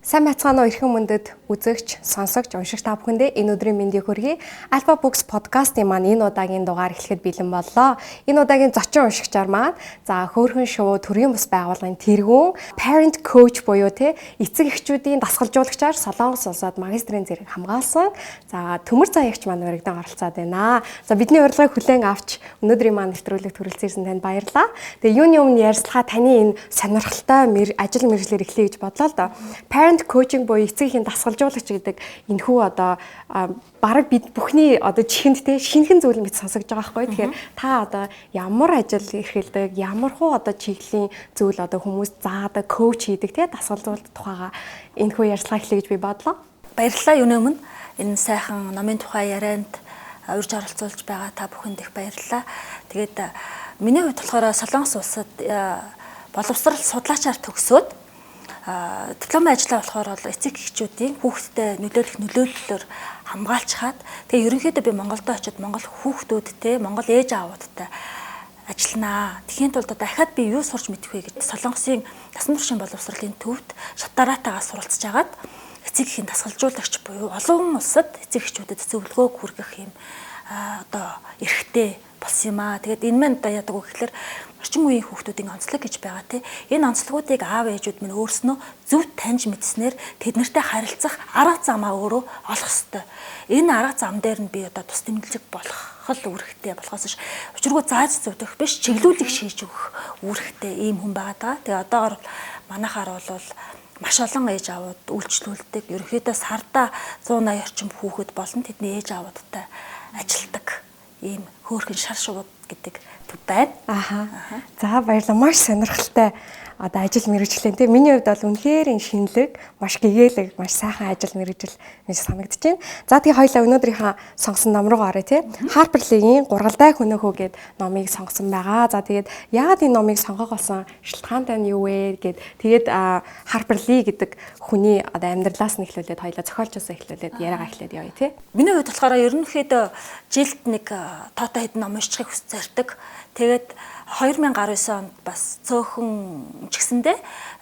Сайн байцгаана уу эрхэм мөндөд үзэгч, сонсогч, уншигч та бүхэндээ энэ өдрийн мэндийг хүргэе. Альфа Books подкастын маань энэ удаагийн дугаар эхлэхэд бэлэн боллоо. Энэ удаагийн зочин уншигчаар маань за хөөрхөн шувуу төрийн бас байгууллагын тэргүүн parent coach буюу эцэг эхчүүдийн дасгалжуулагчаар Солонгос улсад магистрийн зэрэг хамгаалсан. За Төмөрзаяагч маань өргөдөн оролцоод байна. За бидний урилгыг хүлээн авч өнөөдрийн маань нэвтрүүлэг төрөлцсөн танд баярлалаа. Тэгээ юуны өмнө ярьслахаа таны энэ сонирхолтой ажил мэргэжлэр эхлэе гэж бодлоо л доо. Коучинг буюу эцэг эхийн дасгалжуулагч гэдэг энэхүү одоо бараг бид бүхний одоо чихэнд шинэхэн зүйл мэт сонсогдож байгаа байхгүй. Тэгэхээр та одоо ямар ажил эрхэлдэг, ямар хуу одоо чиглэлийн зүйл одоо хүмүүс заадаг, коуч хийдэг дасгалжуулалт тухайга энэхүү ярьцлага эхлэе гэж би бодлоо. Баярлалаа юуны өмнө энэ сайхан номын тухай ярианд урьж оролцуулж байгаа та бүхэнд их баярлалаа. Тэгээд миний хувьд болохоор Солонгос улсад боловсрол судлаачаар төгсөөд дипломын ажлаа болохоор эцэг эхчүүдийн хүүхдэд нөлөөлөлөөр хамгаалцахад тэгээ ерөнхийдөө би Монголд очиод Монгол хүүхдүүдтэй Монгол ээж аавуудтай ажилланаа. Тэхийн тулд дахиад би юу сурч мэдэх вэ гэж Солонгосын насан туршийн боловсролын төвд шатараатайгаа суралцж агаад эцэг эхийн дасгалжуулагч буюу олон улсад эцэг эхчүүдэд зөвлөгөө хүргэх юм одоо эрхтэй болсон юм аа. Тэгээд энэ мань одоо яадаг вэ гэхээр орчин үеийн хүүхдүүдийн онцлог гэж байгаа тийм. Энэ онцлогуудыг аав ээжүүд минь өөрснөө зөв таньж мэдснээр тэднэртэй харилцах арга замаа өөрөө олох ёстой. Энэ арга зам дээр нь би одоо тус тэмдэглэг болох үүрэгтэй болохоос ш учиргүй зааж зөвдөх биш чиглүүлэг шийдэж өгөх үүрэгтэй ийм хүн байгаа даа. Тэгээ одоогор манайхаар бол маш олон ээж аавууд үйлчлүүлдэг. Ерөнхийдөө сарда 180 орчим хүүхэд болон тэдний ээж аавуудтай ажилдаг ийм хөөрхөн шар шувууд гэдэг төв байна. За баярлалаа. Маш сонирхолтой одоо ажил мэргэжлэн тийм. Миний хувьд бол үнэхээр энэ шинэлэг, маш гэгээлэг, маш сайхан ажил мэргэжил гэж санагдаж байна. За тэгээ хоёлаа өнөөдрийнхээ сонгосон ном руу оръё тийм. Харперийн Гургалдайг хөнөөхүй гэдэг номыг сонгосон байгаа. За тэгээд яагаад энэ номыг сонгох болсон шалтгаантай нь юу вэ гэд тэгээд Харпер гэдэг хүний одоо амьдралаас нь эхлүүлээд хоёлаа зохиолчоос эхлүүлээд яриагаа эхлээд явъя тийм. Миний хувьд болохоор ерөнхийдөө жилд нэг тоотой хэдэн ном уншихыг хүсэж зардаг. Тэгээд 2019 онд бас цөөхөн ч гэсэндээ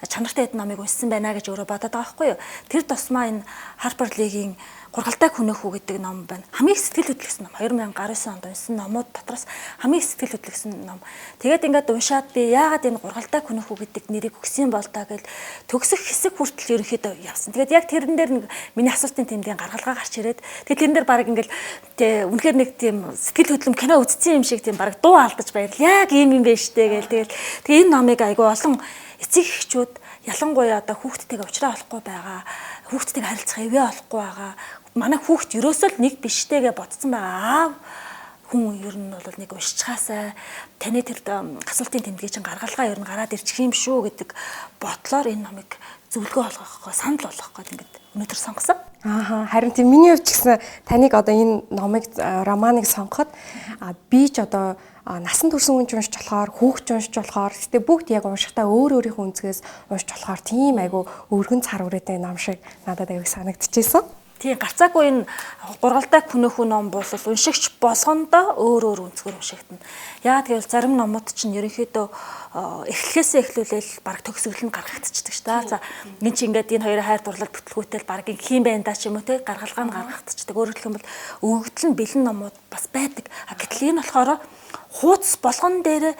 чанартай хэдэн номыг уншсан байна гэж өөрөө бодоод байгаа байхгүй юу. Тэр тусмаа энэ Харперийн Гургалдайг хөнөөхүй гэдэг ном байна. Хамгийн сэтгэл хөдлөсөн ном. 2019 онд уншсан номууд дотроос хамгийн сэтгэл хөдлөсөн ном. Тэгээд ингээд уншаад би яагаад энэ Гургалдайг хөнөөхүй гэдэг нэрийг өгсөн бол таа гэж төгсөх хэсэг хүртэл ерөнхийдөө явсан. Тэгээд яг тэрэн дээр нэг миний асуултын тэмдгийн гаргалгаа гарч ирээд тэгээд тэрэн дээр баг ингээд үнэхээр нэг тийм сэтгэл хөдлөм кино үзсэн юм шиг тийм баг дуу алдаж баярлаа. Яг ийм юм байна штэ гээл. Тэгээд энэ номыг айгүй олон эцэг эхчүүд ялангуяа одоо хүүхдтэйгээ уулзраа олохгүй байгаа. Хүүхдтэйгээ харилцах эвээ олохгүй байгаа. Манай хүүхд ерөөсөө л нэг биштэйгээ бодсон байгаа. Аав хүн ер нь бол нэг уншчихаасаа таны тэр асуултын тэмдгийн чинь гаргалгаа ер нь гараад ирчих юм шүү гэдэг бодлоор энэ номыг зөвлөгөө олгох, санал болгох гэдэг ингээд өнөөдөр сонгосон. Харин тийм миний хувьд ч гэсэн таныг одоо энэ номыг романыг сонгоход би ч одоо насан турш хүн уншиж болохоор хүүхч уншиж болохоор гэтээ бүгд яг уншихтаа өөр өөрийнхөө өнцгөөс уншиж болохоор тийм айгу өргөн цар үрээтэй ном шиг надад аяг санагдчихсэн. Тийм гарцаагүй энэ Гургалдайг хөнөөхүй ном бол уншигч болгондоо өөр өнцгөр уншигдана. Яагаад гэвэл зарим номууд чинь ерөнхийдөө эхлэхээсээ эхлүүлээл баг төгсгөл нь гаргагдчихдаг ш та. За энэ чинь ингээд энэ хоёрын хайр дурлал бүтлгүүтэл баг хийм байна даа ч юм уу те гаргалгаа нь гаргагдчихдаг. Өөрөөр хэлбэл өгөгдөл нь бэлэн номууд бас байдаг. Гэтэл энэ болохоор хууц болгон дээр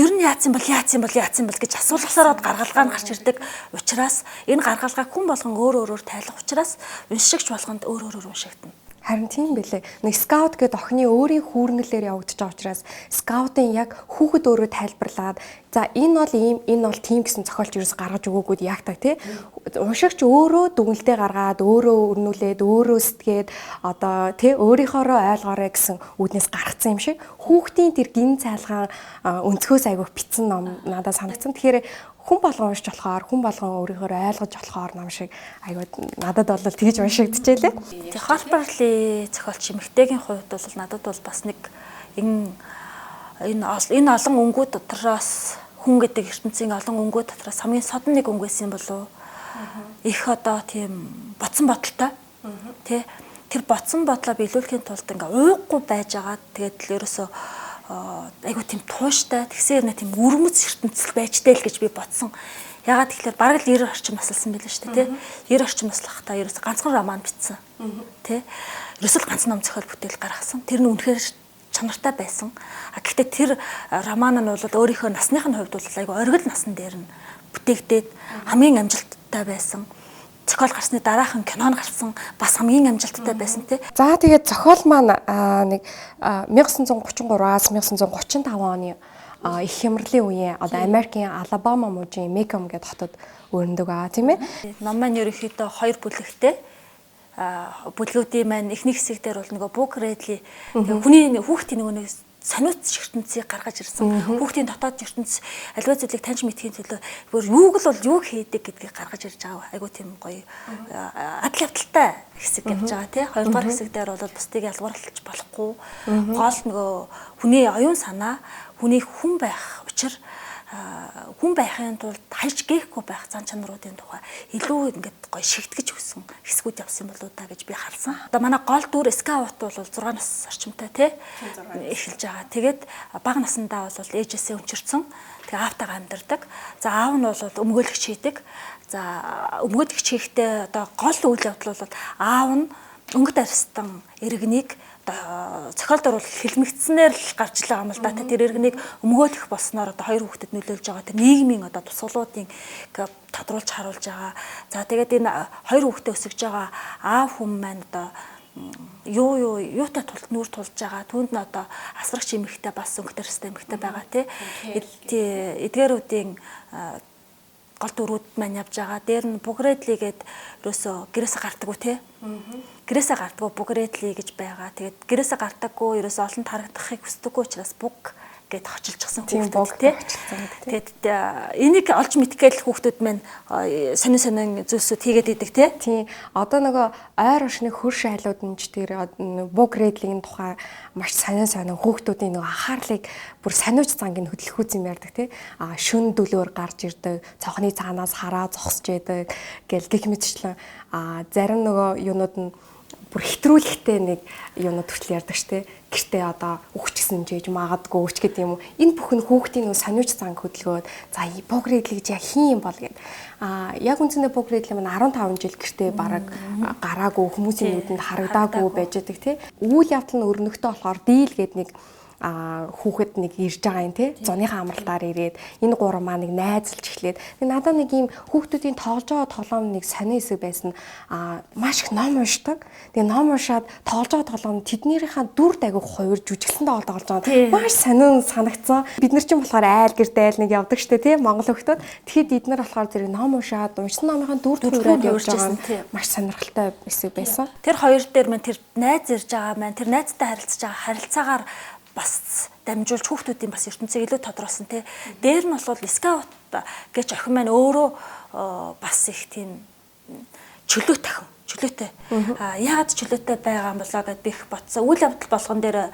ер нь яатсан бол гэж асуулгасаар гаргалгаа нь гарч ирдэг учраас энэ гаргалгааг хүн болгон өөрөөр тайлах учраас уншигч болгонд өөр уншигдана. Харин тийм билээ. Нэг скаут гэдэг охины өөрийн хүүрнэлээр явагдаж байгаа учраас скаутын яг хүүхэд өөрөө тайлбарлаад за энэ бол ийм, энэ бол тийм гэсэн зохиолч юус гаргаж өгөөгүй яагтаг тий. Уншигч өөрөө дүгнэлтээ гаргаад өөрөө өрнүүлээд өөрөө сэтгээд одоо тий өөрийнхоороо ойлгоорой гэсэн үднээс гаргацсан юм шиг хүүхдийн тэр гин цайлгаан өнцгөөс айгуух битсэн ном надад санагдсан. Тэгэхээр хүн болгон уншиж болохоор хүн болгон өөрийнхөө ойлгож болохоор ном шиг айгуу надад бол тэгж уншигдчихжээ лээ. Тэгээ Харперлийн зохиолч эмэгтэйгийн хувьд бол надад бол бас нэг энэ олон өнгөө дотроос хүн гэдэг ертөнцийн олон өнгөө дотроос хамгийн содон нэг өнгө байсан болов. Их одоо тийм бодсон бодолтой. Тэ тэр бодсон бодлоо биелүүлэхийн тулд ингээ ууггүй байж байгаа. Тэгээд л ерөөсөө айгуу тийм тууштай тэгсээр нэг тийм өрмөц ертөнцөл байжтэй л гэж би бодсон Ягаад тэгэхээр бараг л 90 орчим насалсан байлаа шүү дээ, тий. 90 орчим наслахтаа ерөөс ганцхан роман бичсэн. Тий. Ерөөсөл ганц ном зохиол бүтээл гаргасан. Тэр нь үнэхээр чанартай байсан. Гэхдээ тэр роман нь бол өөрийнхөө насныхын хувьд бол айгүй оргил насан дээр нь бүтээгдээд хамгийн амжилттай байсан. Зохиол гарсны дараахан кинон гарсан бас хамгийн амжилттай байсан тий. За тэгээд зохиол маань нэг 1933-аас 1935 оны их хямралын үеийн одоо Америкийн Алабама мужийн Меком гэдэг хотод өрнөдөг тийм ээ. Ном маань ерөнхийдөө 2 бүлэгтэй. Бүлгүүдийн маань эхний хэсэг дээр бол нөгөө Book Readly хүний хүүхдийн нөгөө сониуц ертөнцийг гаргаж ирсэн. Хүүхдийн дотоод ертөнц аливаа зүйлийг таньж мэдхийн төлөө юуг л бол юу хийдэг гэдгийг гаргаж ирж байгаа. Айгуу тийм гоё адал явдалтай хэсэг явж байгаа тий. Хоёрдугаар хэсэг дээр бол бусдыг ялгуурлаж болохгүй. Гол нөгөө хүний оюун санаа, хүний хүн байх учир хүн байхын тулд хальж гээхгүй байх зан чанаруудын тухай илүү ингээд гоё шигтгэж өгсөн хэсгүүд явсан болоо да гэж би харсан. Одоо манай гол дүр скаут бол 6 нас орчимтай тий эхэлж байгаа. Тэгээд бага насндаа бол ээжээсээ өнчөрсөн. Тэгээ аавтайгаа амьдардаг. За аав нь бол өмгөөлөгч хийдэг. За өмгөөлөгч хийхдээ одоо гол үйл явдал бол аав нь өнгөт арстан иргэнийг зохиолдор бол хэлмэгдснээр л гарч байгаа юм л да. Тэр иргэнийг өмгөөлөх болсноор одоо 2 хүүхдэд нөлөөлж байгаа. Тэр нийгмийн одоо тусгалуудын тодруулж харуулж байгаа. За тэгээд энэ 2 хүүхдээ өсөж байгаа аав хүн маань одоо юутай нүүр тулж байгаа. Түүнд нь одоо асрагч эмэгтэй бас өнгөт арстай эмэгтэй байгаа тий. Эдгээрүүдийн гол дүрүүд маань явж байгаа. Дээр нь Book Readly гээд ерөөсө гэрээсээ гардаггүй тий. Гэрээсээ гардаггүй Book Readly гэж байгаа. Тэгээд гэрээсээ гардаггүй ерөөсө олонд харагдахыг хүсдэггүй учраас book гэд хочилчихсан хүүхдүүд тий. Тэгээд энийг олж мэдгээл хүүхдүүд маань сонин зүйлсүүд хийгээд идэг тий. Тийм. Одоо нөгөө ойр орчны хөрш айлууд нь ч тэр Book Readly-ийн тухай маш сонин хүүхдүүдийн нөгөө анхаарлыг бүр сониуч зангийн хөдөлгөөс юм ярьдаг тий. Шүн дөлөөр гарч ирдэг, цонхны цаанаас хараа зогсож идэг гэл гих мэтчлэн зарим нөгөө юунууд нь бүр хэтрүүлэхтэй нэг юунууд хүртэл ярьдаг штэ. Гэртээ одоо өгчгсөн жийж магадгүй өч гэдэг юм уу. Энэ бүхэн хүүхдийн нөгөө сониуч занг хөдөлгөөд за Book Readly гэж яг хин юм бол гэд. Яг үндсэндээ Book Readly маань 15 жил гэртээ бараг гараагүй хүмүүсийн нүдэнд харагдаагүй байж байгаа тий. Үйл явдал нь өрнөхтэй болохоор дийл гээд нэг хүүхэд нэг ирж байгаа юм тий. Зуныхаа амралтаар ирээд энэ гурван маа нэг найзалж эхлээд надад нэг юм хүүхдүүдийн тоглож байгаа тоглоом нэг сони хэсэг байсан. Маш их ном уншдаг. Тэгээ ном уншаад тоглож байгаа тоглоом тэднийхээ дүр дагуу хувирж жүжиглэсэн тоглож байгаа. Маш сонин санагдсан. Бид нар ч юм болохоор айл гэрдээ айл нэг явдаг штэ тий. Монгол хүүхдүүд. Тэгэхэд эднэр болохоор зэрэг ном уншаад уншсан номынхаа дүр төрөөрөө явж байгаа. Маш сонирхолтой хэсэг байсан. Тэр хоёр дээр маань тэр найз ирж байгаа маань тэр найзтай харилцаж байгаа харилцаагаар бас дамжуулж хүүхдүүдийн бас ертөнцийг илүү тодруулсан тий. Дээр нь бол скаут гэж охин маань өөрөө бас их тийм чөлөөтэй. Яагаад чөлөөтэй байгаа юм болоо гэд би их бодсон. Үйл явдал болгон дээр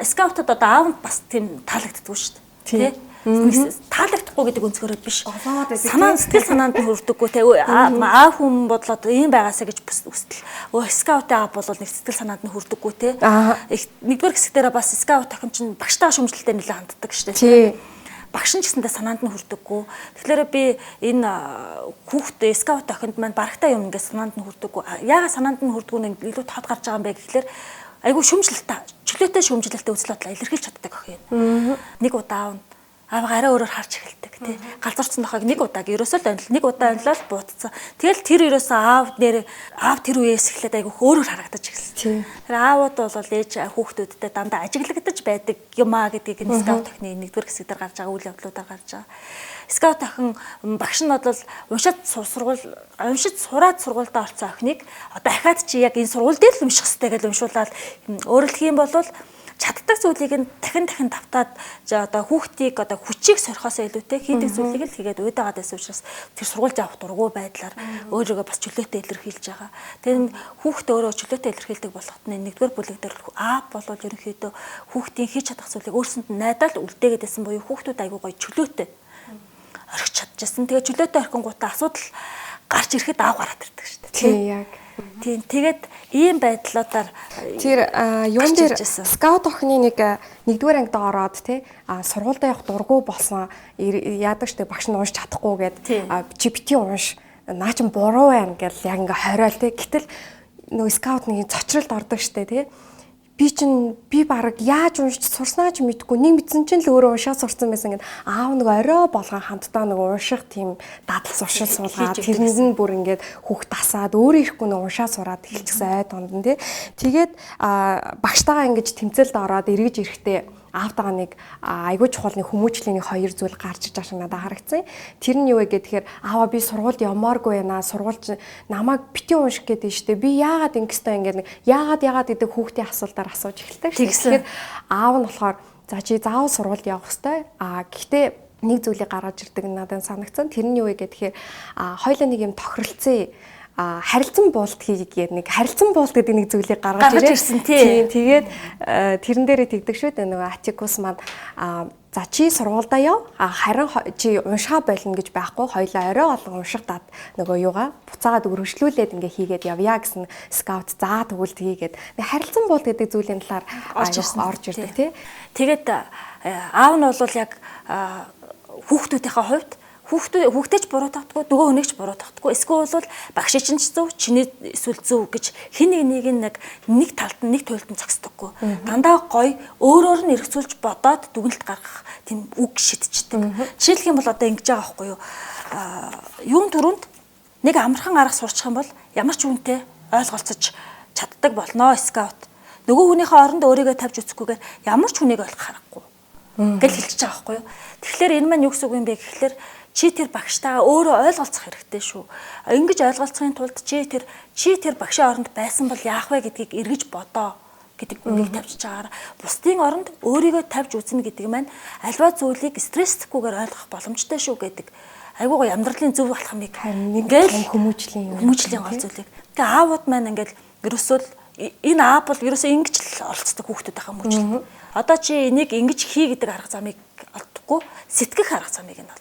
скаутад одоо аавд бас тийм таалагддаггүй шүү дээ. Тий. Таалагдахгүй гэдэг өнцгөрөө биш. Санаа сэтгэл санаанд нь хүрдэггүй те аав хүн бодлоод ийм байгаасаа гэж хүстэл. Скаут аав бол нэг сэтгэл санаанд нь хүрдэггүй те. Нэгдүгээр хэсгээр бас скаут охин чинь багштайгаа шүмжлэлтэй нэлээд ханддаг шүү дээ. Багш нь ч гэсэндээ санаанд нь хүрдэггүй. Тэгэхээр би энэ хүүхдээ скаут охинд маань барагтай юм ингээд санаанд нь хүрдэггүй. Яагаад санаанд нь хүрдэггүй нэг илүү тод гарч байгаа юм бэ гэхэлэр айгүй чөлөөтэй шүмжлэлтэй үзэл бодлоо илэрхийлж чаддаг охин. Нэг удаа аав гараа өөрөөр харж эхэлдэг тий. Галзуурсан нохойг нэг удаа ерөөсөө л нэг удаа онлол буутсан. Тэгэл тэр ерөөсөө аав тэр үеэс эхлээд айгүйх өөрөөр харагдаж эхэлсэн. Тэр аавууд бол ээж хүүхдүүдтэй дандаа ажиглагдаж байдаг юмаа гэдгийг энэ скаут охины нэгдүгээр хэсэг дээр гарч байгаа үйл явдлуудаар гарч байгаа. Скаут охин багш нь бол уншаад сураад сургуультай орсон охиныг одоо ахаад чи яг энэ сургууль дээр л унших хэрэгтэй гэж уншуулаад өөрөөр хэлэх юм бол чаддаг зүйлийг нь дахин давтаад одоо хүүхдийг одоо хүчийг сорихоосоо илүүтэй хийдэг зүйлийг л хийгээд уйдаагаад байсан учраас тэр сургуульд явах дургуй байдлаар өөрийгөө бас чөлөөтэй илэрхийлж байгаа. Тэр хүүхдээ өөрөө чөлөөтэй илэрхийлдэг болоход нэгдүгээр бүлэг дээр аав болвол ерөнхийдөө хүүхдийн хийж чадах зүйлийг өөрсөнд нь найдаал үлдээгээд байсан буюу хүүхдүүд айгүй гоё чөлөөтэй орхиж чадчихсан. Тэгээ чөлөөтэй орхингуудаа асуудал гарч ирэхэд аав гараад ирдэг шүү дээ. Тийм яг. Тийм тэгээд ийм байдлуудаар тэр юун дээр скаут охины нэгдүгээр ангид ороод тий сургуультай явах дурггүй болсон яадаг штэ багш нь унш чадахгүй гээд чи бити унш наа чин буруу байна гэл яг ингээ хориол тий гэтэл нөгөө скаут нэг цочролд ордог штэ тий би баг яаж уншиж сурснаа ч мэдгүй нэг мэдсэн чинь л өөрөө уншаад сурсан байсан гэд аав нөгөө орой болгон хамтдаа нөгөө унших тийм дадал суршил суулгаад тэрнээс нь бүр ингээд хүүхд тасаад өөрөө ихгүй нөгөө уншаад сураад хэлчихсэн ай дунд нь тий тэгээд багштайгаа ингэж тэмцэлд ороод эргэж ирэхдээ аавтайгаа нэг айгуу чухал нэг хүмүүжлийн хоёр зүйл гарч иж байгаа шиг надад харагдсан. Тэр нь юу вэ гэхээр аава би сургуульд ямааргүй байна. Сургуульч намайг бити унших гэдэг нь штэ. Би яагаад ингэстэй ингээд яагаад гэдэг хүүхдийн асуултаар асууж эхэлдэг. Тэгэхээр аав нь болохоор за чи заавал сургуульд явах хэрэгтэй. Гэхдээ нэг зүйлийг гаргаж ирдэг надад санагдсан. Тэр нь юу вэ гэхээр хоёулаа нэг юм тохиролцсон харилцан буулт хийгээд нэг харилцан буулт гэдэг нэг зүйлийг гаргаж ирсэн тийм тэгээд тэрэн дээрээ тэгдэг шүү дээ нөгөө Атикус маань за чи сургуульдаа яв харин чи уншаа болно гэж байхгүй хоёлаа орой болгон унших дад нөгөө юугаа буцаагаад өргөжлүүлээд ингээ хийгээд явъя гэсэн скаут заа тэгвэл тгийгээд харилцан буулт гэдэг зүйлийн талаар орж ирдэг тий тэгээд аав нь бол яг хүүхдүүдийнхээ хувьд хүүхдэж буруутгахгүй нөгөө хүнийгч буруутгахгүй эсвэл бол багш чинь ч зөв чиний эсвэл зөв гэж хин нэг талд нь нэг туйлд нь зогсдоггүй дандаа гоё өөрөөр нь эргцүүлж бодоод дүгнэлт гаргах тийм үг шидчихдэг. Жишээлх юм бол одоо ингэж байгаа байхгүй юу юун түрүүнд нэг амархан арга сурчих юм бол ямар ч үнэтэй ойлголцож чаддаг болно скаут нөгөө хүнийхээ оронд өөрийгөө тавьж үзэхгүйгээр ямар ч хүнийг ойлгох харахгүй гэл хэлчихэж байгаа байхгүй юу. Тэгэхээр энэ маань юу гэсэн үг юм бэ гэхэлэр чи тэр багштайгаа өөрөө ойлголцох хэрэгтэй шүү. Ингэж ойлголцохын тулд чи тэр багшийн оронд байсан бол яах вэ гэдгийг эргэж бодоо гэдэг үгийг тавьж байгаагаар бусдын оронд өөрийгөө тавьж үзнэ гэдэг маань альва зүйлийг стресстгүйгээр ойлгох боломжтой шүү гэдэг. Айгуу гоё амьдралын зөв болох юмыг ингээл хүмүүжлийн гол зүйлийг. Тэгээ аавууд маань ингээл ерөөсөө энэ аав бол ерөөсөө ингэж л оролцдог хүүхдүүдийнхээ хүмүүжил. Одоо чи энийг ингэж хий гэдэг арга замыг олдохгүй сэтгэх арга замыг нь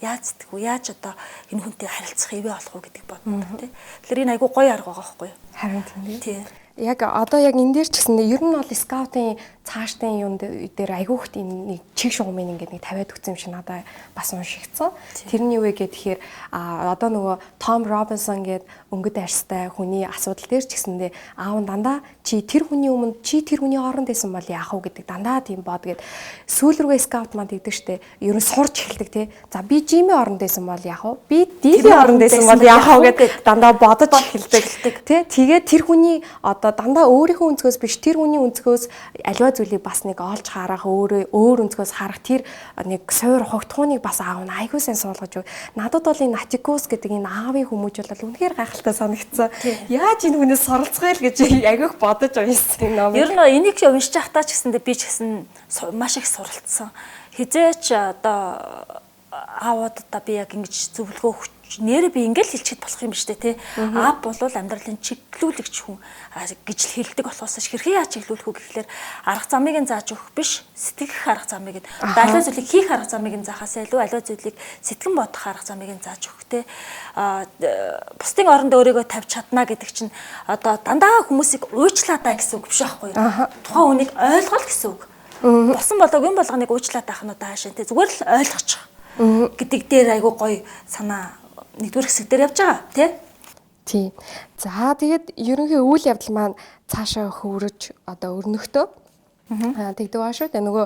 яаж сэтгэв яаж одоо энэ хүнтэй харилцах ивэ болох уу гэдэг боддог тий. Тэгэхээр энэ айгуу гоё арга байгаа байхгүй юу? Харин тийм. Яг одоо яг энэ дээр ч гэсэн ер нь бол скаутын цаашдын юм дээр айгуу хт нэг чиг шугамын ингээд нэг тавиад өгсөн юм шиг надад бас уншигдсан. Тэрний юу вэ гэхээр одоо нөгөө Том Робинсон гээд өнгөд арьстай хүний асуудал дээр ч гэсэндээ аав нь дандаа чи тэр хүний өмнө чи тэр хүний оронд байсан бол яах вэ гэдэг дандаа тийм бод гээд сүүл рүүгээ скаут маань тэгдэг штэ. Ер нь сурч эхэлдэг тий. За би Жими оронд байсан бол яах вэ? Би Дилийн оронд байсан бол яах вэ гэдэг дандаа бодож эхэлдэг тий. Тэгээд тэр хүний одоо дандаа өөрийнхөө өнцгөөс биш тэр хүний өнцгөөс аливаа зүйлийг бас нэг олж харах өөр өнцгөөс харах тэр нэг суур хугтхууныг бас аав нь айгуу сайн суулгаж өг. Надад бол энэ Атикус гэдэг энэ аавын хүмүүжил бол үнэхээр гайхалтай санагдсан. Яаж энэ хүнээс суралцгая л гэж айгүйх бодож уншсан ном. Ер нь энийг уншиж байхдаа ч гэсэндээ би ч гэсэн маш их суралцсан. Хизээч одоо аавууд одоо би яг ингэж зөвлөгөө нэрээ би ингээл хэлчихэд болох юм биш үү те. Аав бол амьдралын чиглүүлэгч хүн гэж л хэлдэг болохоос хэрхэн яаж чиглүүлэх үү гэхлээр арга замыг нь зааж өгөх биш сэтгэх арга замыг нь аливаа зүйлийг хийх арга замыг нь заахаас илүү аливаа зүйлийг сэтгэн бодох арга замыг нь зааж өгөх те. Бусдын оронд өөрийгөө тавьж чадна гэдэг чинь одоо дандаа хүмүүсийг уучлаад байгаа гэсэн үг биш байхгүй юу? Тухайн хүнийг ойлгол гэсэн үг. Босон болоог юм болгоныг уучлаад байх нь одоо хаашаа те зүгээр л ойлгочих гэдэг дээр айгуу гоё санаа нэгдүгээр хэсэг дээр явж байгаа тий. За тэгээд ерөнхий үйл явдал маань цаашаа хөврөж одоо өрнөхдөө тэгдэг баа шүү. Тэгээ нөгөө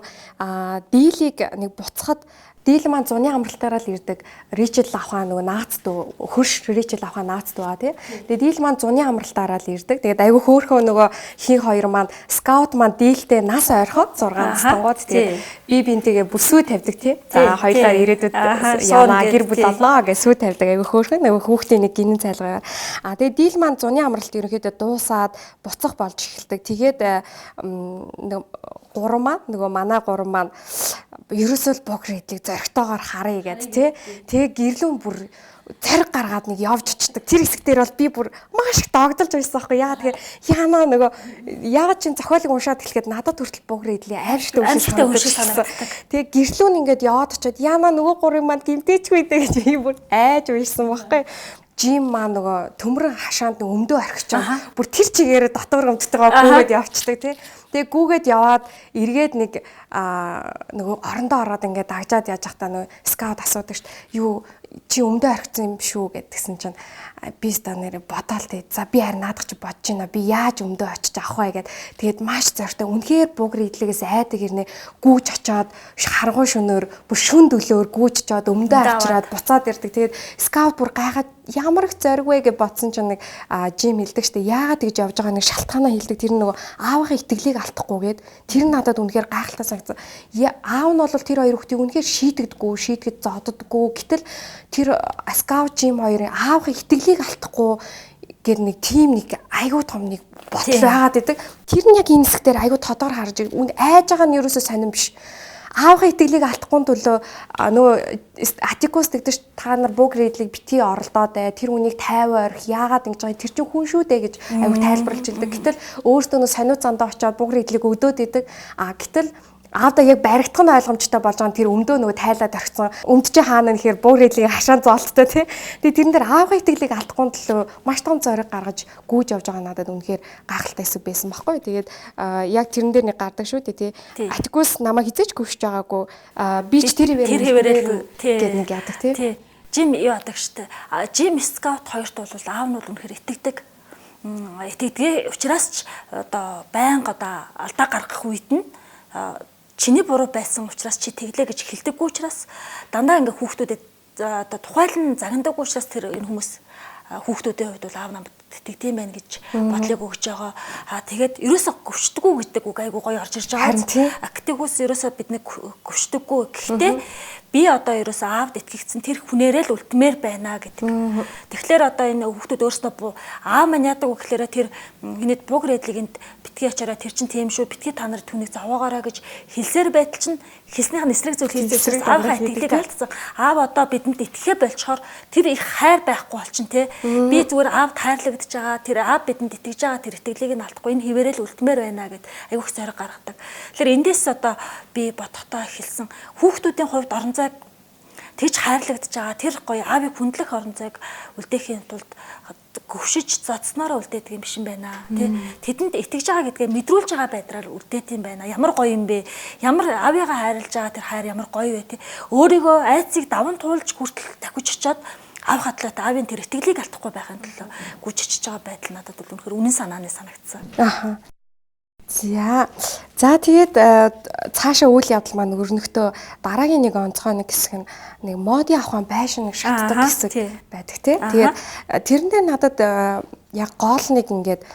дийлийг нэг буцахад дийл маань зуны амралтаараа л ирдэг. Ричел авхаа нөгөө наац дүү хөрш Ричел авхаа наац дүү тий. Тэгээ дийл маань зуны амралтаараа л ирдэг. Тэгээд айгүй хөөрхөн нөгөө хин хоёр маань скаут маань дийлтэй нас ойрхоод 6 настангууд тий. Би бинтэйгээ бүсүү тавьдаг тий. За хоёлаа ирээдүйд яана гэр бүл олоо гэж сүү тавьдаг. Айгүй хөөрхөн нөгөө хүүхдийн нэг гинэн цайлгаа. Тэгээд дийл маань зуны амралт ерөнхийдөө дуусаад буцах болж эхэлдэг. Тэгээд гурван маань нөгөө манай гурван маань ерөөсөө богр хэдийг зоригтойгоор харъя гэд тий. Тэгээ гэрлүүн бүр цариг гаргаад нэг явж очдаг. Тэр хэсэг дээр бол би бүр маш их догдолж байсан байхгүй. Яагаад тэгэхээр яанаа нөгөө яагаад чин зохиолыг уншаад эхлэхэд надад хүртэл богр хэдлийн аимшигтай үшиг санагддаг. Тэгээ гэрлүүн ингээд яваад очиод яанаа нөгөө гурван маань гимтээчгүй дээ гэж би бүр айж уйсан байхгүй. жим маа нөгөө төмрөн хашаанд өмдөө орхиж байгаа. Бүр тэр чигээр дотор өмдтойгоо гүгээд явчихдаг тий. Тэгээ гүгээд яваад эргээд нэг нөгөө орондоо ороод ингээд дагжаад яаж захтаа нөгөө скаут асуудаг шүү дээ. Юу чи өмдөө орхисон юм шүү гэдгсэн чинь би ста нэрээ бодоол тий. За би харин наадах чи бодож байна. Би яаж өмдөө очиж авах вэ гэд. Тэгээд маш зортой. Үнэхээр бугрын идлэгээс айдаг ирнэ гүүж очоод харгуй шөнөөр бүр шүн дөлөөр гүүж очоод өмдөө авчираад буцаад ирдэг. Тэгээд скаут бүр гайхаад ямар их зориг вэ гэж бодсон чинь нэг жим хэлдэг штэ. Яагаад тэгж явж байгаа нэг шалтгаанаа хэлдэг. Тэр нөгөө аавынхаа итгэлийг алдахгүйгээд тэр надад үнэхээр гайхалтай санагдсан. Аав нь бол тэр хоёр хүүхдийг үнэхээр шийтгэж зодддаггүй. Гэтэл тэр скаут жим хоёрын аавынхаа итгэлийг алдахгүй гэр нэг тим нэг айгуу том нэг ботл байгаад идэг. Тэр нь яг энэ хэсгээр айгуу тодор харж үн айж байгаа нь ерөөсөө сонирн биш. Аавынхаа итгэлийг алдахгүй төлөө нөгөө атикус гэдэг чинь та нар бугрын идлийг бити оролдоод тэр үнийг 50 орих яагаад ингэж байгаа тэр чинь хүн шүү дээ гэж айгуу тайлбарлаж хэлдэг. Гэтэл өөртөө нөгөө сониу зандаа очиод бугрын идлийг өгдөөд идэг. Гэтэл аавда яг баригдах нь ойлгомжтой болж байгаа нь тэр өмдөө нөгөө тайлаад орхисон өмд чи хаана нэхэр бугрын идлийг хашаан зоолттой тий. Тэгээ тэрэн дээр аавын итгэлийг алдахгүй төлөө маш том зориг гаргаж гүйж явж байгаа надад үнэхээр гайхалтай хэсэг байсан байхгүй. Тэгээд яг тэрэн дээр нэг гардаг шүү дээ тий. Атикус намайг хизээч гүйж байгаагүй би ч тэр хിവэрэл гэдэг нэг яадаг тий. Жим яадаг штэ. Жим скаут хоёрт бол аав нь бол үнэхээр итгэдэг. Итгэдэг учраас ч одоо байнга одоо алдаа гаргах үед нь чиний буруу байсан учраас чи тэглээ гэж хэлдэггүй учраас дандаа ингээ хүүхдүүдэд одоо тухайлан загнадаг учраас тэр энэ хүмүүс хүүхдүүдийн хувьд бол аав намд итгэдэм байх гэж бодлыг өгж байгаа. Тэгээд ерөөсө гөвчдөггүй гэдэг үг айгуу гоё орж ирж байгаа. Активус ерөөсө биднийг гөвчдөггүй. Гэхдээ би одоо ерөөсө аавд итгэгдсэн тэр хүнээрээ л үлдмээр байна гэдэг. Тэгэхээр одоо энэ хүүхдүүд өөрсдөө аав маань яадаг вэ гэхээр тэр хинэд бугрын идлийг битгий ачаараа тэр чин тийм шүү битгий та нар түүнийг зовоогоорой гэж хэлсээр байтал чинь хэлснийх нь эсрэг зүйл хийжээс аавынхаа итгэлийг алдсан. Аав одоо бидэнд итгэхэ болчоор тэр их хайр байхгүй болчин те. Би зүгээр аавд хайрлагдаж байгаа тэр аав бидэнд итгэж байгаа тэр итгэлийг нь алдахгүй энэ хിവэрэл үлдмээр байна гэд айгүйх зориг гаргадаг. Тэгэхээр эндээс одоо би бодохдоо хэлсэн хүүхдүүдийн хувьд орон зайг тэгж хайрлагдаж байгаа тэр гоё аавыг хүндлэх орон зайг үлдээхийн тулд гөвшиж зодснороо үлдээдэг юм биш юм байна тий. Тэдэнд итгэж байгаа гэдгээ мэдрүүлж байгаа байдраар үлдээт юм байна. Ямар гоё юм бэ? Ямар аавыгаа хайрлаж байгаа тэр хайр ямар гоё вэ тий. Өөрийгөө айцыг даван туулж хүртэл дахиж очиод аав хатлаад аавын тэр итгэлийг алдахгүй байхын төлөө гүйж очиж байгаа байдал надад бол үнэхээр үнэн санааны санагдсан. За тэгээд цаашаа үйл явдал маань өрнөختөө дараагийн нэг онцгой нэг хэсэг нь нэг модын авахын байшин нэг шатдаг хэсэг байдаг тий. Тэгээд тэрэн дээр надад яг гол нэг ингээд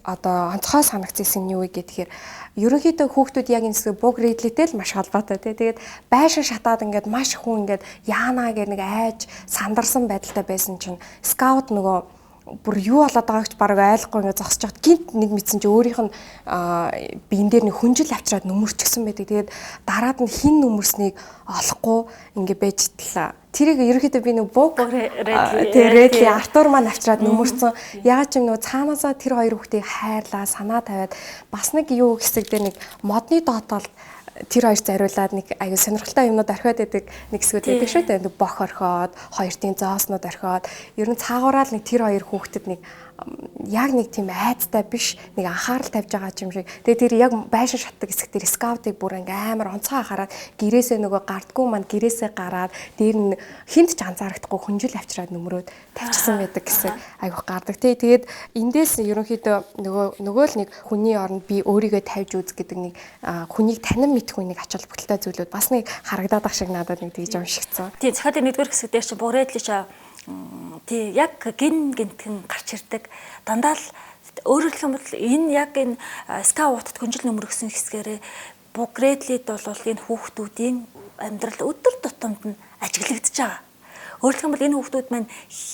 одоо онцгой санагдсан юм юу гэхээр ерөнхийдөө хүүхдүүд яг энэ хэсэг бугрын идлэгтэй л маш холбоотой тий. Тэгээд байшин шатаад ингээд маш хүн ингээд яанаа гэх нэг айж сандарсан байдалтай байсан чинь скаут нөгөө бүр юу болоод байгааг ч бараг ойлгохгүй ингээд зогсож байхад гинт нэг мэдсэн чи өөрийнх нь биен дээр нэг хүнжил авчираад нөмөрчихсөн байдаг. Тэгээд дараад нь хин нөмөрснийг олохгүй ингээд байж тлаа. Тэрийг ерөөхдөө би нэг буг редли Артур маань авчираад нөмөрсөн. Ягаад ч юм нөгөө цаанаасаа тэр хоёр хүүхдийг хайрлаа, санаа тавиад бас нэг юу хэсэг дээр нэг модны доотолд тэр хоёр зариулаад нэг аюу сонирхолтой юмнууд орхиод байдаг нэг хэсгүүд байдаг шүү дээ. Нэг бох орхиод, хоёртын зооснууд орхиод, ер нь цаагаараа л нэг тэр хоёр хүүхдэд нэг яг нэг тийм айцтай биш нэг анхаарал тавьж байгаа юм шиг. Тэгээ тэр яг байшин шатдаг хэсэг дээр скаутыг бүр ингээм амар онцгой хараад гэрээсээ нөгөө гардггүй маань гэрээсээ гараад дээр нь хинт ч анзаарахгүй хүнжил авчираад нөмрөөд тавьчихсан байдаг гэсэн айгуух гардаг. Тэгээд эндээс ерөнхийдөө нөгөө л нэг хүний оронд би өөрийгөө тавьж үз гэдэг нэг хүнийг танин мэдэх үнийг ач холбогдолтой зүйлүүд бас нэг харагдаад ах шиг надад нэг тэгж уншигдсан. Тийм захиалын нэгдүгээр хэсэг дээр чинь бугрээдлээ тий яг гинтгэн гарч ирдэг. Дандаа л өөрөөр хэлэх юм бол энэ яг энэ скаутд хүнжил нөмрөгсөн хэсгээрээ бугрээдлид бол энэ хүүхдүүдийн амьдрал өдөр тутамд нь ажиглагдж байгаа. Өөрөөр хэлэх юм бол энэ хүүхдүүд маань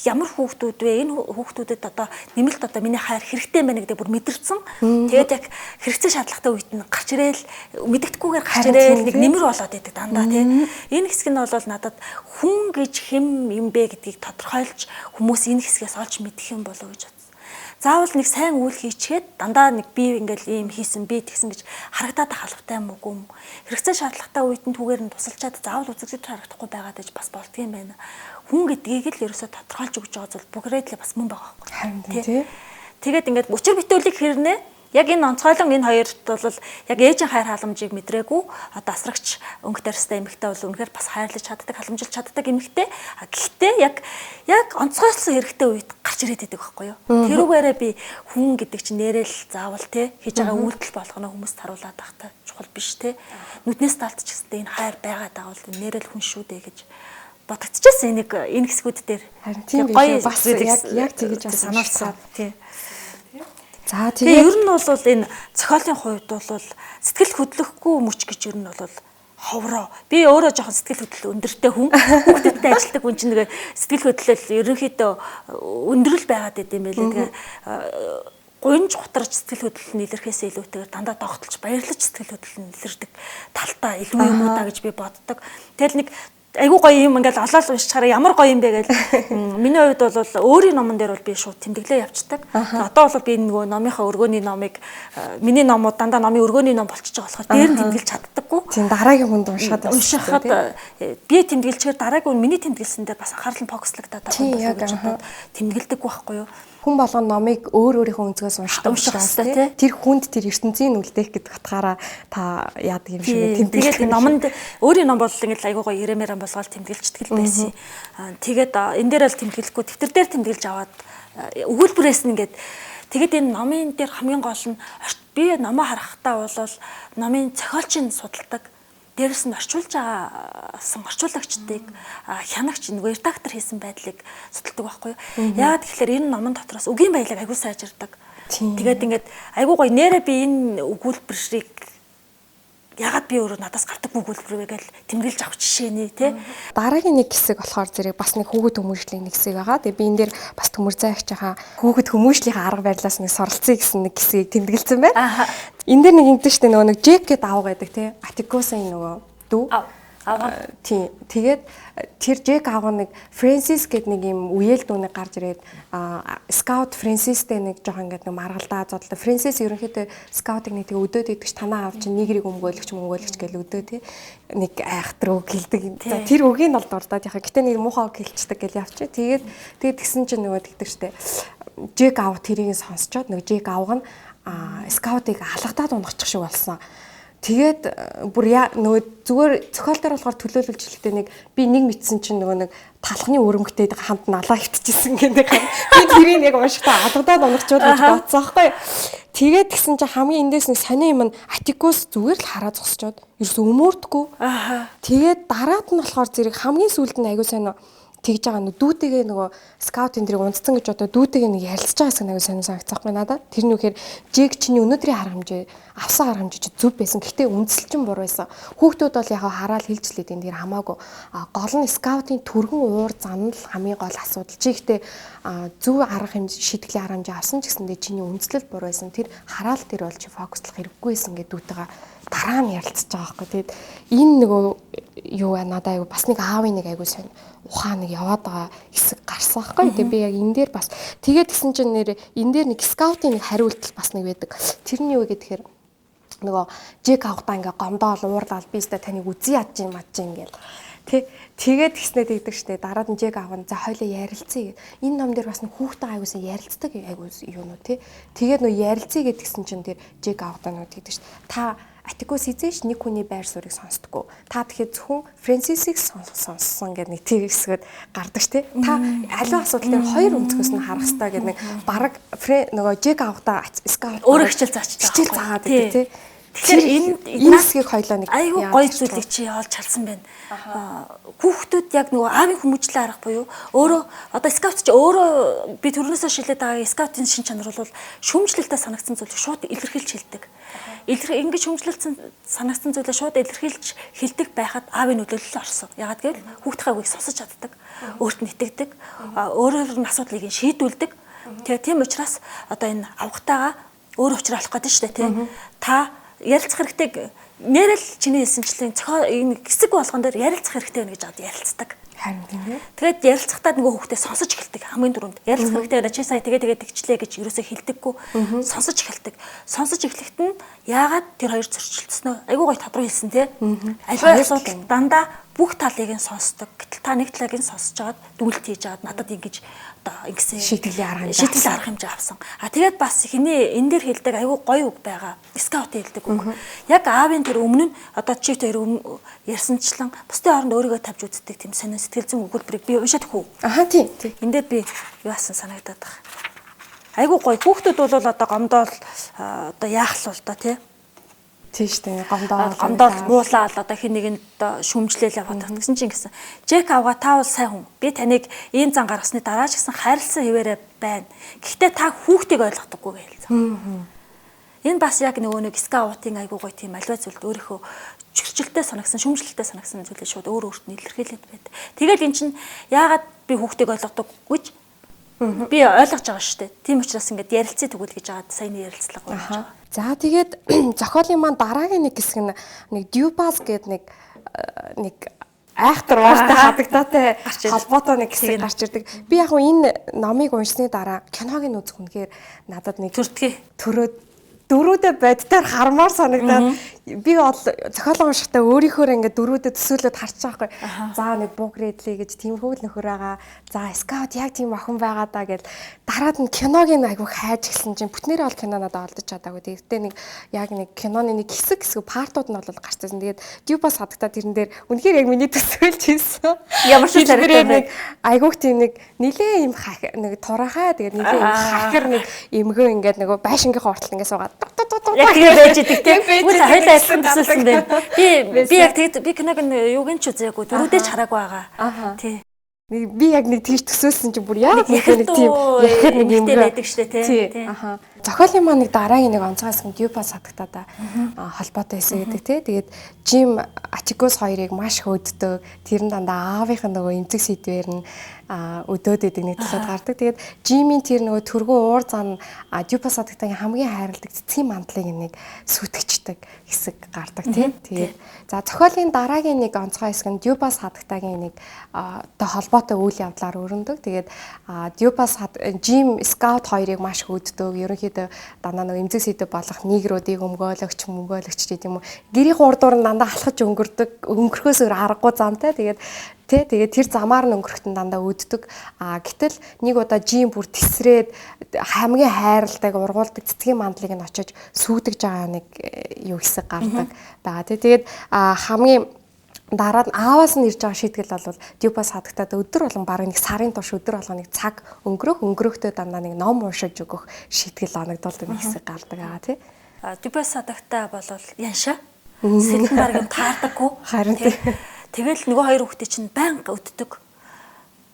ямар хүүхдүүд вэ? Энэ хүүхдүүдэд одоо нэмэлт одоо миний хайр хэрэгтэй байна гэдэг бүр мэдэрсэн. Тэгээд яг хэрэгцээ шаардлагатай үед нь гарч ирээл мэддэхгүйгээр гарч ирээл нэг нэмэр болоод идэг дандаа тийм. Энэ хэсэг нь бол надад хүн гэж хэм юм бэ гэдгийг тодорхойлж хүмүүс энэ хэсгээс олж мэдэх юм болов гэж бодсон. Заавал нэг сайн үйл хийчихэд дандаа нэг би ингээл ийм хийсэн би тэгсэн гэж харагдаад халуутай юм уу гүм. Хэрэгцээ шаардлагатай үед нь түгээр нь тусалчаад заавал үзэгдэж харагдахгүй байгаад байж бас болдгийм байна. хүн гэдгийг л ерөөсө тодорхойлж өгч байгаа зүйл бүгрээд л бас мөн байгаа байхгүй. Харин тий. Тэгээд ингээд өчр бүтээлийг хэрнээ яг энэ онцгойлон энэ хоёрт бол яг ээжийн хайр халамжийг мэдрээгүй асрагч өнгө тарьстай эмэгтэй бол үнэхээр бас хайрлаж чаддаг, халамжилж чаддаг эмэгтэй. Гэхдээ яг онцгойлсон хэрэгтэй үед гарч ирээд байдаг байхгүй юу? Тэрүүгээрээ би хүн гэдэг чинь нэрэл заавал те хийж байгаа үйлдэл болгоно хүмүүст харуулад байхтай чухал биш те. Нүднээс талтч гэстэй энэ хайр байгаад байгаа бол нэрэл хүн шүү дээ гэж бодогдчихсэн энэ хэсгүүд дээр. Гоё бас яг тэгэж бас санаалсан тий. За тэгээ ер нь бол энэ зохиолын хувьд бол сэтгэл хөдлөхгүй мөч гэж ер нь бол ховроо. Би өөрөө жоохон сэтгэл хөдлөл өндөртэй хүн. Хүүхдүүдтэй ажилладаг хүн чинь нэг сэтгэл хөдлөл ерөнхийдөө өндрөл байгаад идэм байлээ. Тэгээ гунж гутарч сэтгэл хөдлөл нь илэрхээсээ илүүтэйгээр дандаа догтлж баярлаж сэтгэл хөдлөл нь илэрдэг талтаа илүү юм уу да гэж би боддог. Тэгэл нэг айгуу гоё юм ингээл олоод уншчихараа ямар гоё юм бэ гэж миний хувьд бол өөрийн номон дээр бол би шууд тэмдэглээ явцдаг. Одоо бол би нөгөө номынхаа өргөөний номыг миний номууд дандаа номын өргөөний ном болчихж байгаа болохоор дээр нь тэмдэглэж чаддаггүй. Тийм дараагийн хүнд уншихад би тэмдэглэчихээр дараагийн хүний тэмдэглэсэн дээр бас анхаарал нь фокуслагдаад байгаа гэж бодоод тэмдэглэдэггүй байхгүй юу? Хүн болгон номыг өөрийнхөө өнцгөөс уншдаг шүү дээ. Тэр хүнд тэр ертөнцийн үлдээх гэдэг утгаараа та яадаг юм шиг тэмдэглэж. Тэгээд номонд өөрийн ном бол ингээл айгуу гоё ирэмээрэн болгоод тэмдэглэждэг л байсан. Тэгээд энэ дээр л тэмдэглэхгүй тэмдэгтэр дээр тэмдэглэж аваад өгүүлбэрээс нь ингээд тэгээд энэ номын дээр хамгийн гол нь би номоо харахтаа бол номын зохиолчийн судалдаг. Дээрээс нь орчуулж байгаасан орчуулагчдыг хянагч нөгөө редактор хийсэн байдлыг судалдаг байхгүй юу. Яагаад тэгэхээр энэ номон дотроос үгийн баялаг айгуу сайжирдаг. Тэгээд ингээд айгуу гоё нэрээ би энэ өгүүлбэрийг ягаад би өөрөө надаас гавдаг өгүүлбэр вэ гэж тэмдэглэж авах жишээний тий. Дараагийн нэг хэсэг болохоор зэрэг бас нэг хүүхэд хүмүүжлийн нэг хэсэг байгаа. Тэгээ би энэ дээр бас Төмөрзаяа хаа хүүхэд хүмүүжлийн арга барилаас нэг суралцъя гэсэн нэг хэсгийг тэмдэглэсэн байна. Энэ дээр нэг ингэдэж штэ нөгөө нэг Джек гэдэг аав байдаг тий. Атикосын нөгөө дүү. Тийм. Тэгээд тэр Джек аав нэг Фрэнсис гэдэг нэг юм үеэл дүүнийг гарч ирээд скаут Фрэнсистэй нэг жоохон ингээд нэг маргалдаа зодлоо. Фрэнсис ерөнхийдөө скаутыг нэг тэгээ өдөөд идэх ч танаа аав чинь нэгрийг өмгөөлөгч гэж өдөө тий. Нэг айхтар үг гэлдэг. За тэр үгийг нь бол дурдаад яхаа. Гэтэ нэг муухай үг хэлчихдэг гэж явчих. Тэгээд тэгсэн чинь нөгөө тэгдэг штэ. Джек аав тэрийг сонсчоод нөгөө Джек аав нь скаутыг алгадаад унгахчих шиг болсон. Тэгээд бүр нөгөө зүгээр зохиол дээр болохоор төлөөлөлж хэлэхдээ нэг би нэг мэдсэн чинь нөгөө нэг талхны өрөмгтэй хамт налаа хитчихсэн гэдэг. Би тэрийг яг уншихтаа алгадаад унгахчул гэж бодсон аахгүй. Тэгээд тэгсэн чинь хамгийн эндээс нэг сони юм нь Атикус зүгээр л хараа зогсчоод ерөөсөө өмөрдөггүй. Тэгээд дараад нь болохоор зэрэг хамгийн сүүлд нь аягүй сонио тэгж байгаа нэг дүүтэйгээ нөгөө скаут энэ дэрийг унцсан гэж одоо дүүтэйгээ нэг ярилцж байгаа гэсэн аягүй сонио санагцсахгүй надад. Тэр нь үхээр Жиг чиний өнөөдрийн арга хэмжээ авсан арга хэмжээ зөв байсан. Гэхдээ үндсэлчин буруу байсан. Хүүхдүүд бол яг хараад хэлжлээд энэ дэр хамаагүй. Гол нь скаутын түргэн уур зам л хамгийн гол асуудал. Чи гэхдээ зөв арга хэмжээ шийтгэлийн арга хэмжээ авсан ч гэсэндээ чиний үндслэл буруу байсан. Тэр хараал дээр бол чи фокуслах хэрэггүй байсан гэдэг дүүтэйгээ дараа нь ярилцж байгаа байхгүй. Тэгэд энэ нөгөө юу надад аягүй бас нэг аавын нэг аягүй сайн ухаан нэг яваад байгаа хэсэг гарсан байхгүй. Тэгээ би яг энэ дээр бас тэгээд гисэн чинь нэр энэ дээр нэг скаутын нэг хариултал бас нэг байдаг. Тэрний юу гэхээр нөгөө Жек авахтаа ингээ гомдоол уурлал би өстө таныг үзий ядж юм гээл. Тэгээд гиснээ тэгдэг штэ. Дараад нь Жек авах нь за хоёлоо ярилцъя. Энэ ном дээр бас нэг хүүхдээ аягуулсан ярилцдаг аягүй юу нөө тий. Тэгээд нөгөө ярилцъя гэдгсэн чинь тэр Жек авахтаа нөгөө тэгдэг штэ. Та Атикус эзэж нэг хүний байр суурийг сонсдоггүй. Та тэгэхээр зөвхөн Фрэнсисийг сонссон гэдэг нэг тийм хэсгүүд гардаг тий. Та аливаа асуудлыг хоёр өнцгөөс нь харах хэрэгтэй гэдэг нэг бараг нөгөө Жек авахтаа скаут өөрөө хичээл заагаад байдаг тий. Тэгэхээр энэ хэсгийг хоёлоо нэг айгүй гоё зүйлийг чи олж халсан байна. Хүүхдүүд яг нөгөө аавын хүмүүжлээ арга буюу өөрөө одоо скаут чи өөрөө би төрнөөсөө шилээд байгаа скаутын шин чанар бол шүүмжлэлтэй санагдсан зүйлийг шууд илэрхийлж хэлдэг. Ингэж шүүмжлэлсэн санагдсан зүйлээ шууд илэрхийлж хэлдэг байхад аавын нөлөөлөл орсон. Ягаад гэвэл хүүхдийн үгийг сонсож чаддаг, өөрт нь итгэдэг, өөрөөр нь асуудлыг шийдүүлдэг. Тэгээ тийм учраас одоо энэ авахтайгаа өөр учраа олох гэдэг нь шүү дээ тий. Та ярилцах хэрэгтэй нэрэл чиний хэлсэнчлэн энэ хэсэг болгон дээр ярилцах хэрэгтэй байна гэж аваад ярилцдаг. Харин тийм. Тэгээд ярилцахтаа нөгөө хүүхдээ сонсож эхэлдэг хамгийн түрүүнд. Ярилцах хэрэгтэй байна чи сая тэгээд тэгчлээ гэж юусоо хэлдэггүй. Сонсож эхэлдэг. Сонсож эхлэхэд нь яагаад тэр хоёр зөрчилдснөө айгуу гоё тодорхой хэлсэн тий. Аливаа асуудал дандаа бүх талыг нь сонсдог. Гэтэл та нэг талыг нь сонсож жаад дүгнэлт хийж жаад надад ингэж одоо ингэсэн шийтгэлийн арга хэмжээ авсан. Тэгээд бас хиний энэ дээр хэлдэг аюу гоё үг байгаа. Скаут хэлдэг үг. Яг аавын тэр өмнө нь одоо чивт хоёр ярьсанчлан бусдын хооронд өөрийгөө тавьж үздэг тийм сонио сэтгэл зүйн өгүүлбэрийг би уншаад хөө. Тийм. Эндээд би юу асан санагдаад байна. Айгуу гоё. Хүүхдүүд бол одоо гомдоол одоо яах л бол доо тий. Тийш дээ гомдоол муулаад одоо хин нэгэнд шүмжлээл яваад байна гэсэн чинь гэсэн. Джек авгаа та бол сайн хүн. Би таныг ийм зан гаргасны дараа ч гэсэн хайрлсан хэвээрээ байна. Гэхдээ та хүүхдийг ойлгохдоггүй гэлээ. Энэ бас яг нөгөө нэг скаутын айгуу гоё тийм альва зүйлд өөрийнхөө чөлчөлтэй санагсан, шүмжлэлтэй санагсан зүйлээ шууд өөрт нь илэрхийлээд байд. Тэгэл эн чинь яагаад би хүүхдийг ойлгодоггүй гэж би ойлгож байгаа шүү дээ. Тийм учраас ингээд ярилцъя тэгвэл гэж аваад саяны ярилцлага болж байгаа. За тэгээд зохиолын маань дараагийн нэг хэсэг нь нэг дюбас гэдэг нэг айхтар ууртай хадагдаатай холбоотой нэг хэсэг гарч ирдэг. Би яг энэ номыг уншсны дараа киног нь үзэх үнэхээр надад нэг төрөөд дөрүүдээ боддоор хармаар санагдаад би бол зохиолын уншихтаа өөрийнхөө ингээд дөрүүдээ төсөөлөд харж байгаа байхгүй. За нэг буг рэдлээ гэж тийм хөвөл нөхөр байгаа. За скаут яг тийм охин байгаа даа гэж дараад нь киног нь айгүй хайж гисэн чинь бүтнээрээ бол кино надад олдож чадаагүй. Тэгтээ нэг яг нэг киноны нэг хэсэг партууд нь бол гарчсан. Тэгээд дюбас хадагтаа тэрэн дээр үнэхээр яг миний төсөөлж хийсэн. Ямар ч зэрэг нэг айгүйх тийм нэг нилээ юм нэг турахаа тэгээд нилээ юм хахир нэг эмгөө ингээд нөгөө байшингийнхаа уртал ингээд суугаад яг тийм байж идэг тийм. Үгүй хоёлаа ялсан төсөлсөн байна. Би яг тэгэд би киног нь юуг нь ч үзээгүй. Дөрүүдээ ч хараагүй байгаа. Тий. Би яг нэг тийш төсөөлсөн чинь бүр яг нэг тийм яхад нэг юм байдаг штэ тий. Зохиолын маань нэг дараагийн нэг онцгой хэсэг дюбас хадагтаа холбоотой хэсэг гэдэг тий. Тэгээд Жим Ачигос хоёрыг маш хөөддөг. Тэр нь дандаа аавынх нь нөгөө эмзэг сэдвэр нь өдөөд идэг нэг талаад гардаг. Тэгээд Жимийн тэр нөгөө төргөө уур зан дюбас хадагтаагийн хамгийн хайрладаг цэцгийн мандлыг нэг сүтгэждэг хэсэг гардаг тий. Тэгээд за зохиолын дараагийн нэг онцгой хэсэг нь дюбас хадагтаагийн нэг одоо холбоотой үйл явдлаар өрнөдөг. Тэгээд дюбас Жим скаут хоёрыг маш хөөддөг. Ерөнхийдөө дандаа нэг эмзэг сэдв болох негруудыг өмгөөлөгч гэдэг юм уу. Гэрийн урдуур нь дандаа алхаж өнгөрөхөөс өөр аргагүй замтай. Тэгээд тэр замаар нь өнгөрөхтөн дандаа өддөг. Гэтэл нэг удаа Жим бүр тесрээд хамгийн хайрладаг ургуулдаг цэцгийн мандлыг нь очиж сүйдэж байгаа нэг юу хэсэг гардаг. Тэгээд хамгийн дараад ааваас нь ирж байгаа шийтгэл бол дюбас хадагтаад өдөр болгон бараг нэг сарын турш өдөр болгон нэг цаг өнгөрөхтөө дандаа нэг ном уншиж өгөх шийтгэл оногдуулдаг нэг хэсэг гардаг аа тий. Дюбас хадагтаа бол яншаа сэтгэл бараг юм таардаггүй. Харин тэгэл нөгөө хоёр хүүхдээ чинь байнга өддөг.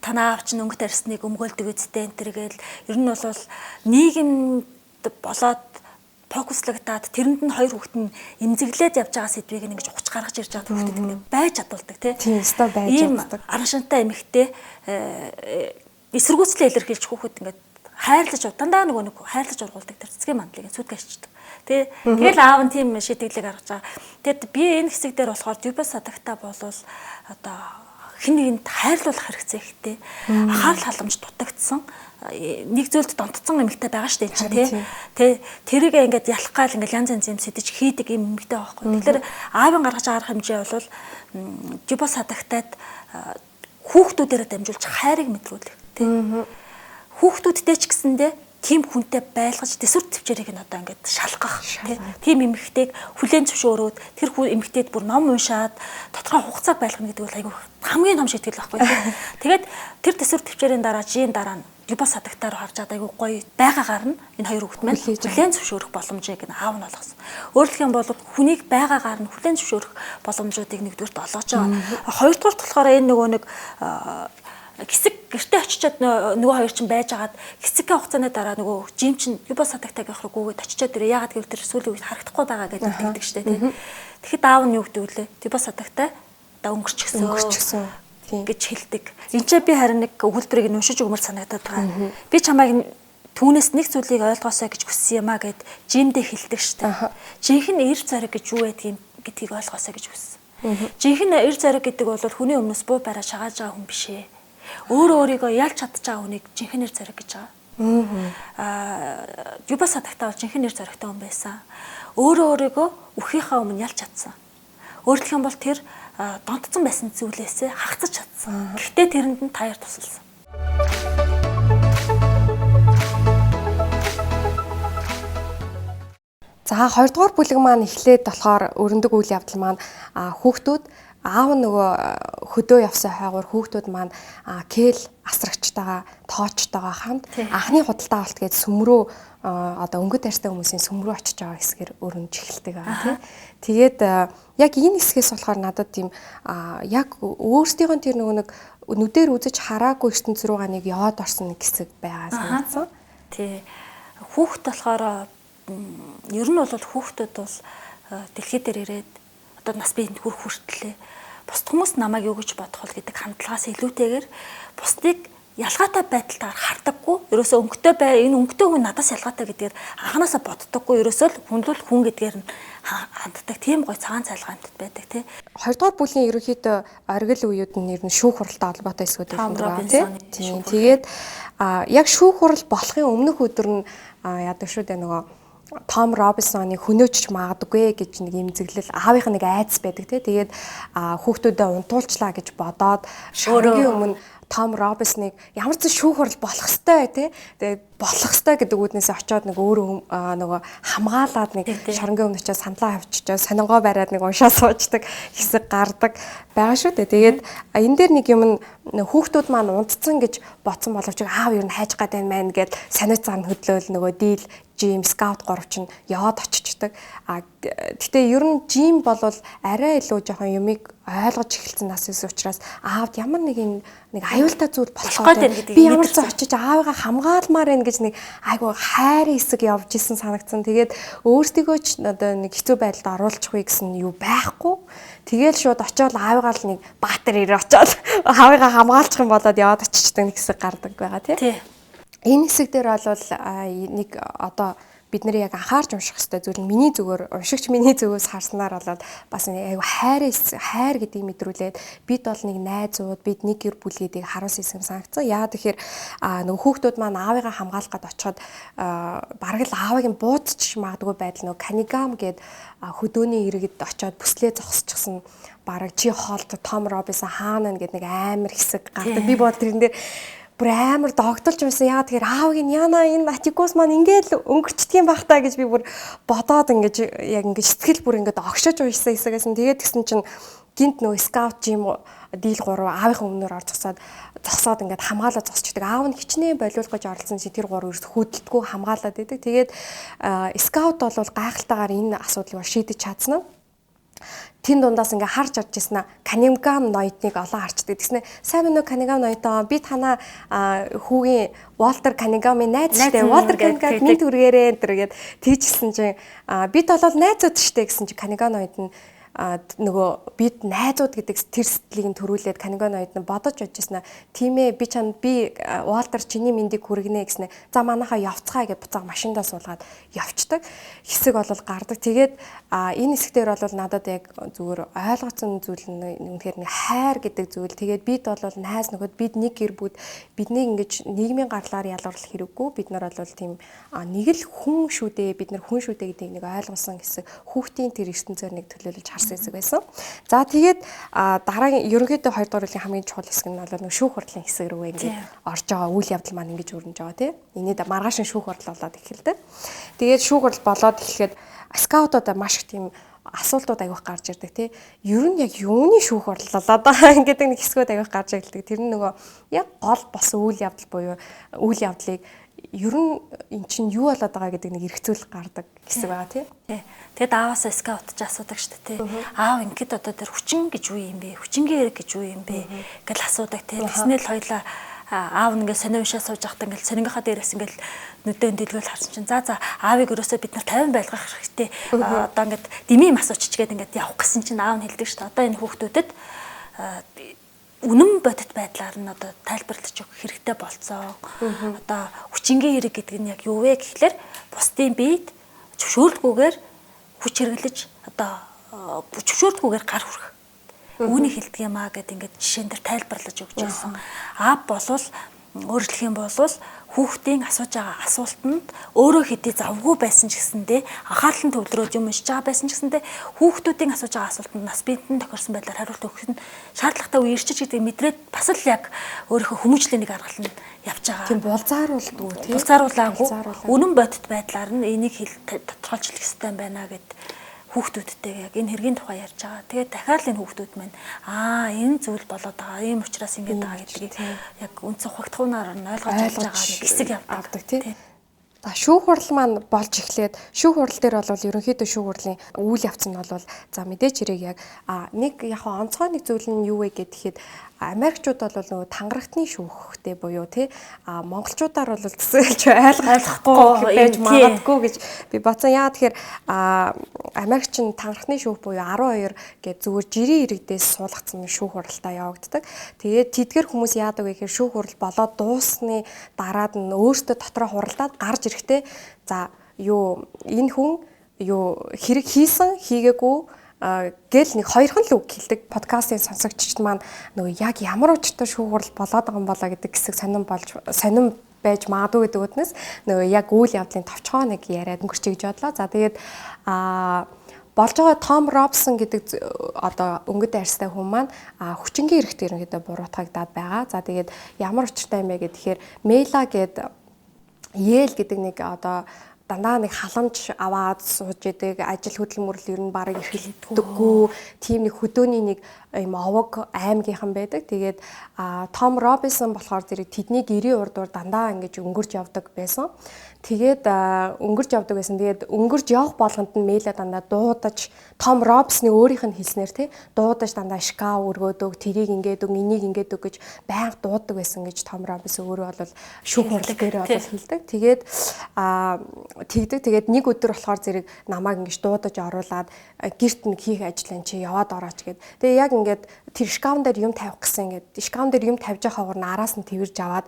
Танаа аав чинь өнгөт арсныг өмгөөлдөг үсттэй энэ тэргээл ер нь бол нийгэмд болоод фокуслагдаад тэрэнд нь хоёр хүүхэд нь эмзэглээд явж байгаа сэдвийг ингэж ухаж гаргаж ирж байгаа хүүхдэд ингэ байж чадуулдаг тийм өстой байж чаддаг. Араншинтай эмэгтэй эсэргүүцлээ илэрхийлж хүүхэд ингэ хайрлаж дандаа нөгөө нэг хайрлаж ургуулдаг тэр цэцгийн мандлыг сүдгэжчихдэг. Тэгэл аав нь тийм шийтгэлийг гаргаж байгаа. Тэгэд би энэ хэсэг дээр болохоор дюбас хадагтаа болвол одоо хэн нэгэнд хайрлуулах хэрэгцээ ихтэй. Анхаарал халамж дутагдсан. Нэг зүйлд донтцсон эмэгтэй байгаа шүү дээ тий. Тэрийг ингээд ялах гал ингээд янз янз юм сэдэж хийдэг юм эмэгтэй байхгүй. Тэгэхээр аавын гаргаж байгаа хэмжээ бол дюбас хадагтаад хүүхдүүдээрээ дамжуулж хайрыг мэдрүүлэх тий. Хүүхдүүдтэй ч гэсэндээ тийм хүнтэй байлгаж төсвөр төвчээрийг нь одоо ингээд шалгах тийм эмэгтэйг хүлээн зөвшөөрөөд тэр эмэгтэйд бүр ном уншаад тодорхой хугацааг байлгах гэдэг бол айгүй хамгийн том шийтгэл байхгүй. Тэгээд тэр төсвөр төвчээрийн дараа Жийн дараа нь дюбас хадагтаар харж байгаа айгүй гоё байгаагаар нь энэ хоёр хүүхэд маань хүлээн зөвшөөрөх боломжийг нь аав нь олгосон. Өөрөлдөх юм бол хүнийг байгаагаар нь хүлээн зөвшөөрөх боломжуудыг нэгдүгürt олгож байгаа. Хоёрдугаарт болохоор энэ нөгөө нэг хэсэг гэртээ очичоод нөгөө хоёр чинь байжгаад хэсэгний хугацааны дараа нөгөө Жим чинь дюбас хадагтаагийн хөрөг гүгээд очичоод ирээ яагаад гэвэл тэр сүүлийн үед харагдахгүй байгаа гэдэг тэгдэг штэ тий. Тэгэхэд аав нь юу гэдэг вүлээ дюбас хадагтай одоо өнгөрчихсөн гэж хэлдэг. Энд ч би харин нэг өгүүлбэрийг уншиж өгмөр санагдаад байгаа. Би чамайг түүнээс нэг зүйлийг ойлгоосоо гэж хүссэн юм а гэд Жимдээ хэлдэг штэ. Жинхэнэ эр зориг гэж юу байдгийг гэдгийг ойлгоосоо гэж хүссэн. Жинхэнэ эр зориг гэдэг бол хүний өмнөөс буу бараа шагааж байгаа хүн биш ээ. Өөрийгөө ялч чадж байгаа хүнийг жинхэнээр зориг гэж байгаа. Дюбас хадагтаа бол жинхэнээр зоригтой хүн байсан. Өөрийгөө өөхийнхаа өмнө ялч чадсан. Өөрөлдөх юм бол тэр донтцсон байсан зүйлээсээ хагацж чадсан. Гэхдээ тэрэнд нь таяр тусалсан. За 2 дугаар бүлэг маань эхлээд болохоор өрөндөг үйл явдал маань хүүхдүүд аав нөгөө хөдөө явсан хойгоор хүүхдүүд маань кэл асрагчтайгаа тоочтойгоо хамт анхны худалдаа авалт гэж сүмрөө одоо өнгөт арьстай хүмүүсийн сүмрөө очиж байгаа хэсгээр өрнөж эхэлдэг аа тий. Тэгээд яг энэ хэсгээс болохоор надад тийм яг өөрсдийнх нь тэр нэг нүдээр үзэж хараагүй ертөнц рүүгээ нэг яваад орсон нэг хэсэг байгаа санагдсан. Тий. Хүүхд болохоор ер нь бол хүүхдүүд бол дэлхий дээр ирээд одоо нас биеинд хүрэх хүртлээ бусд хүмүүс намайг юу гэж бодох вэ гэдэг хандлагаас илүүтэйгээр бусдыг ялгаатай байдалтаар хардаггүй. Ерөөсөө өнгөтэй энэ өнгөтэй хүн надаас ялгаатай гэдгээр анханасаа боддоггүй. Ерөөсөө хүн л хүн гэдгээр нь ханддаг. Тийм гой цагаан цайлгаантай байдаг тий. 2 дугаар бүлгийн ерөнхийдөө оргил үеуд нь ер нь шүүх хуралтай холбоотой эсгүүд байдаг тий. Тэгээд яг шүүх хурал болохын өмнөх өдөр нь яадаг шүү дээ нөгөө Том Робинсоны хөнөөж магадгүй гэж нэг имзэглэл аавынх нэг айдас байдаг тий. Тэгээд хүүхдүүдэд унтуулчлаа гэж бодоод шорогийн өмнө Том Робинсныг ямар ч шүүх хурал болох ёстой тий. Тэгээд болох ёстой гэдэг үүднээсээ очиод нэг өөрөө нөгөө хамгаалаад нэг шоронгийн өмнө очиод сандлаа авчиж сонингоо бариад нэг уншаа суучдаг хэсэг гардаг байгаа шүү дээ. Тэгээд энэ дээр нэг юм хүүхдүүд маань унтцсан гэж бодсон боловч аав ер нь хайж гад байна мэн гэд сониуц цаана хөдлөөл нөгөө дийл Жим скаут 3 ч яваад очичдаг. Гэтэ ер нь Жим бол арай илүү жоохон юмыг ойлгож эхэлсэн нас учраас аавд ямар нэг аюултай зүйл болох гэдэг. Би ямар ч очиж аавыгаа хамгаалмаар байна гэж нэг айгу хайрын хэсэг явж исэн санагдсан. Тэгээд өөртөө ч одоо нэг хэцүү байдалд оруулчихгүй гэсэн юу байхгүй. Тэгэл шууд очиод аавыгаа л нэг баатар ирээ очиод аавыгаа хамгаалчих юм болоод яваад очичдаг нэг хэсэг гардаг байгаа тий. Энэ хэсэг дээр бол нэг одоо бид нэр яг анхаарч унших хэрэгтэй зүйл нь миний зүгээр уншигч миний зүгээс харснаар болоод бас айгу хайр гэдгийг мэдрүүлээд бид бол нэг найзууд бид нэг гэр бүл гэдгийг харуулсан юм санагдсан. Яа тэгэхээр нөгөө хүүхдүүд маань аавыгаа хамгаалах гээд очиход бараг л аавыг нь буудчих магадгүй байдал нөгөө канигам гээд хөдөөний иргэд очиод бүслээ зогсчихсон бараг чи хоолт Том Робинсон хаана гэдэг нэг амар хэсэг гардаг. Би бод тэрэн дээр бүр амар догтолж байсан. Яа тэгэхээр аавыг нь яна энэ атикус маань ингээл өнгөрчдөг юм бах та гэж би бүр бодоод ингэж яг ингэж сэтгэл бүр ингэж огшож уйсан хэсэгээс нь тэгээд гисэн чинь гинт нөө скаут жим дийл 3 аавынхаа өмнөр орж зогсоод ингээд хамгаалаад зогсчихдаг. Аав нь хичнээн болиулах гэж оролцсон чи тэр 3 ерөөс хөдөлтгөө хамгаалаад байдаг. Тэгээд скаут бол гайхалтайгаар энэ асуудлыг шийдэж чадсан нь. Тэн дундаас ингээ харж орж ирсэн канигам ноёдныг олон харчдаг. Тэснэ сайн мөн канигам ноёдоо би танаа хүүгийн Walter Канигамын найз штэ. Walter Канигам минь түргээрээ энэ тийчсэн чинь бид бол найзууд штэ гэсэн чинь канигам ноёд нь нөгөө бид найзууд гэдэг тэр сэтгэлийг төрүүлээд каниган ноёд нь бодож очижсэн. Тийм ээ би Walter чиний мэндийг хүргэнэ гэснэ. За манайхаа явцгаа гэж буцаага машиндаа суулгаад явцдаг хэсэг бол гардаг. Тэгээд энэ хэсгээр бол надад яг зүгээр ойлгоцсон зүйл нь үнэхээр нэг хайр гэдэг зүйл. Тэгээд бид бол найз нөхөд бид нэг гэр бүл бидний ингэж нийгмийн гарлаар ялгарлах хэрэггүй. Бид нар бол тийм нэг л хүн шүү дээ. Бид нар хүн шүү дээ гэдгийг нэг ойлгосон хэсэг. Хүүхдийн тэр ертөнцөөр нэг төлөөлөж харсан хэсэг байсан. За тэгээд дараагийн ерөнхийдөө 2 дугаар бүлийн хамгийн чухал хэсэг нь бол нэг шүүх хурлын хэсэг рүү ингэж орж байгаа үйл явдал маань ингэж өрнөж байгаа тийм. Энийд маргааш шүүх хурал болоод эхэлдэг. Тэгээд шүүх хурал болоод эхлэхэд скаутуудаа маш их тийм асуултууд аявих гарч ирдэг тий. Ер нь яг юуны шүүх хурал одоо гэдэг нэг хэсгүүд аявих гарч ирдэг. Тэр нь нөгөө яг гол босон үйл явдал буюу үйл явдлыг ер нь эн чинь юу болоод байгаа гэдэг нэг эргцүүлэх гардаг хэсэг байгаа тий. Тэгэд ааваас скаутж асуудаг шүү дээ тий. Аав ингээд одоо тэр хүчин гэж юу юм бэ? Хүчингийн эрэг гэж юу юм бэ? Гэл асуудаг тий. Тэснээл хоёлаа аав ингээ сонио уншаа сууж байхдаа ингээл сонингийнхаа дээрээс ингээл нүдэн дэлгүүл харсан чинь за аавыг өрөөсөө бид нар 50 байлгах хэрэгтэй одоо ингээд дэмий мас очичгээд ингээд явах гэсэн чинь аав нь хэлдэг шүү дээ. Одоо энэ хүүхдүүдэд үнэн бодит байдлаар нь одоо тайлбарлаж өгөх хэрэгтэй болцоо. Одоо хүчингийн эрэг гэдэг нь яг юу вэ гэхлээр бусдын биед зөвшөөрлгүйгээр хүч хэрэглэж одоо зөвшөөрлгүйгээр гар хүрэх. Үүнийг хэлдэг юм аа гэд ингээд жишээн дээр тайлбарлаж өгч байсан. Аав болвол өөрчлөх юм бол хүүхдийн асууж байгаа асуултанд өөрөө хэдий завгүй байсан ч гэсэндээ анхаарлан төвлөрөөд юм уншиж байгаа байсан ч гэсэндээ хүүхдүүдийн асууж байгаа асуултанд нас биедэн тохирсон байдлаар хариулт өгөх нь шаардлагатай үе ирчих гэдэг мэдрээд бас л яг өөрийнхөө хүмүүжлийн нэг аргал нь явж байгаа. Тийм булзааруулдгүй тийм. Булзааруулаагүй. Үнэн бодит байдлаар нь энийг тодорхойлж хэлэх хэрэгтэй байна гэд хүүхдүүдтэй яг энэ хэргийн тухай ярьж байгаа. Тэгээд дахиад л энэ хүүхдүүд маань энэ зүйл болоод байгаа. Ийм учраас ингэж байгаа гэдгийг яг үндсэн хогтхуунаар нь ойлгож байгаа нэг хэсэг явдаг тийм. За шүүх хурал маань болж эхлээд шүүх хурал дээр бол ерөнхийдөө шүүх хурлын үйл явц нь бол за мэдээж хэрэг яг нэг яг онцгой нэг зүйл нь юу вэ гэхэд Америкчууд бол нөгөө тангарагтны шүүхтэй буюу тий монголчуудаар бол төсөөлж ойлгохгүй байж магадгүй гэж би бодсон. Яа тэгэхээр Америкч нь тангарагтны шүүх буюу 12 гэж зүгээр жирийн иргэдээс суулгацсан шүүх хуралтай явагддаг. Тэгээд тэдгэр хүмүүс яадаг вэ гэхээр шүүх хурал болоод дуусны дараад нь өөртөө дотроо хуралдаад гарч ирэхдээ за юу энэ хүн юу хэрэг хийсэн хийгээгүй гэл нэг хоёрхан л үг хэлдэг подкастын сонсогчд маань нөгөө яг ямар учиртай шүүх хурал болоод байгаа юм болоо гэдэг хэсэг сонирн байж магадгүй гэдэг үтнэс нөгөө яг үйл явдлын товчгоо нэг яриад өнгөрч гэж бодлоо. За тэгээд болж байгаа Том Робсон гэдэг одоо өнгөд арьстай хүн маань хүчингийн эрэхт ерөнхийдөө буруутгагдаад байгаа. За тэгээд ямар учиртай юм бэ гэхээр Мела гэдэг Йел гэдэг нэг одоо дандаа нэг халамж аваад сууж идэг ажил хөдөлмөрлөл ер нь барыг эрхэлдэггүй тийм нэг хөдөөний нэг юм овог аймгийнхан байдаг. Тэгээд Том Робинсон болохоор зэрэг тэдний гэрийн урдуур дандаа ингэж өнгөрч явдаг байсан. Тэгээд өнгөрч явдаг байсан. Тэгээд өнгөрч явах болгонд нь Мела дандаа дуудаж Том Робинсны өөрийнх нь хэлснээр тий дуудаж дандаа шкаф өргөөдөг, тэрийг ингээд өг, энийг ингээд өг гэж байнга дуудаг байсан гэж Том Робинсон өөрөө бол шүүх хурлын дээрээ бол хэлдэг. Тэгээд тэгээд нэг өдөр болохоор зэрэг намайг ингэж дуудаж оруулаад гэрт нэг хийх ажил энэ чи яваад орооч гэд. Тэгээ яг ингээд тэр шкафн дээр юм тавих гэсэн ингээд шкафн дээр юм тавьж байгаа хавар араас нь тэрж аваад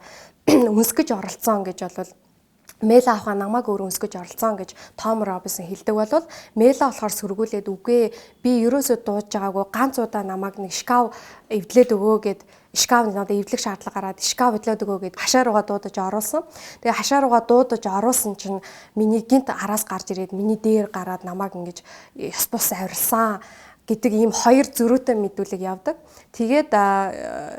үнсгэж оролцсон гэж бол Мела авахаа намайг өөр үнсгэж оролцсон гэж Том Робинсон хэлдэг болвол Мела болохоор сөргүүлээд үгүй би ерөөсөө дууж байгаагүй ганц удаа намайг нэг шкаф эвдлээд өгөө гэд шкаф надад эвдлэх шаардлага гараад шкаф эвдлээд өгөө гэд хашаа руугаа дуудаж оруулсан. Тэгээ хашаа руугаа дуудаж оруулсан чинь миний гинт араас гарч ирээд миний дээр гараад намайг ингэж ёс бус авирсан гэдэг ийм хоёр зөрүүтэй мэдүүлэг явдаг. Тэгээд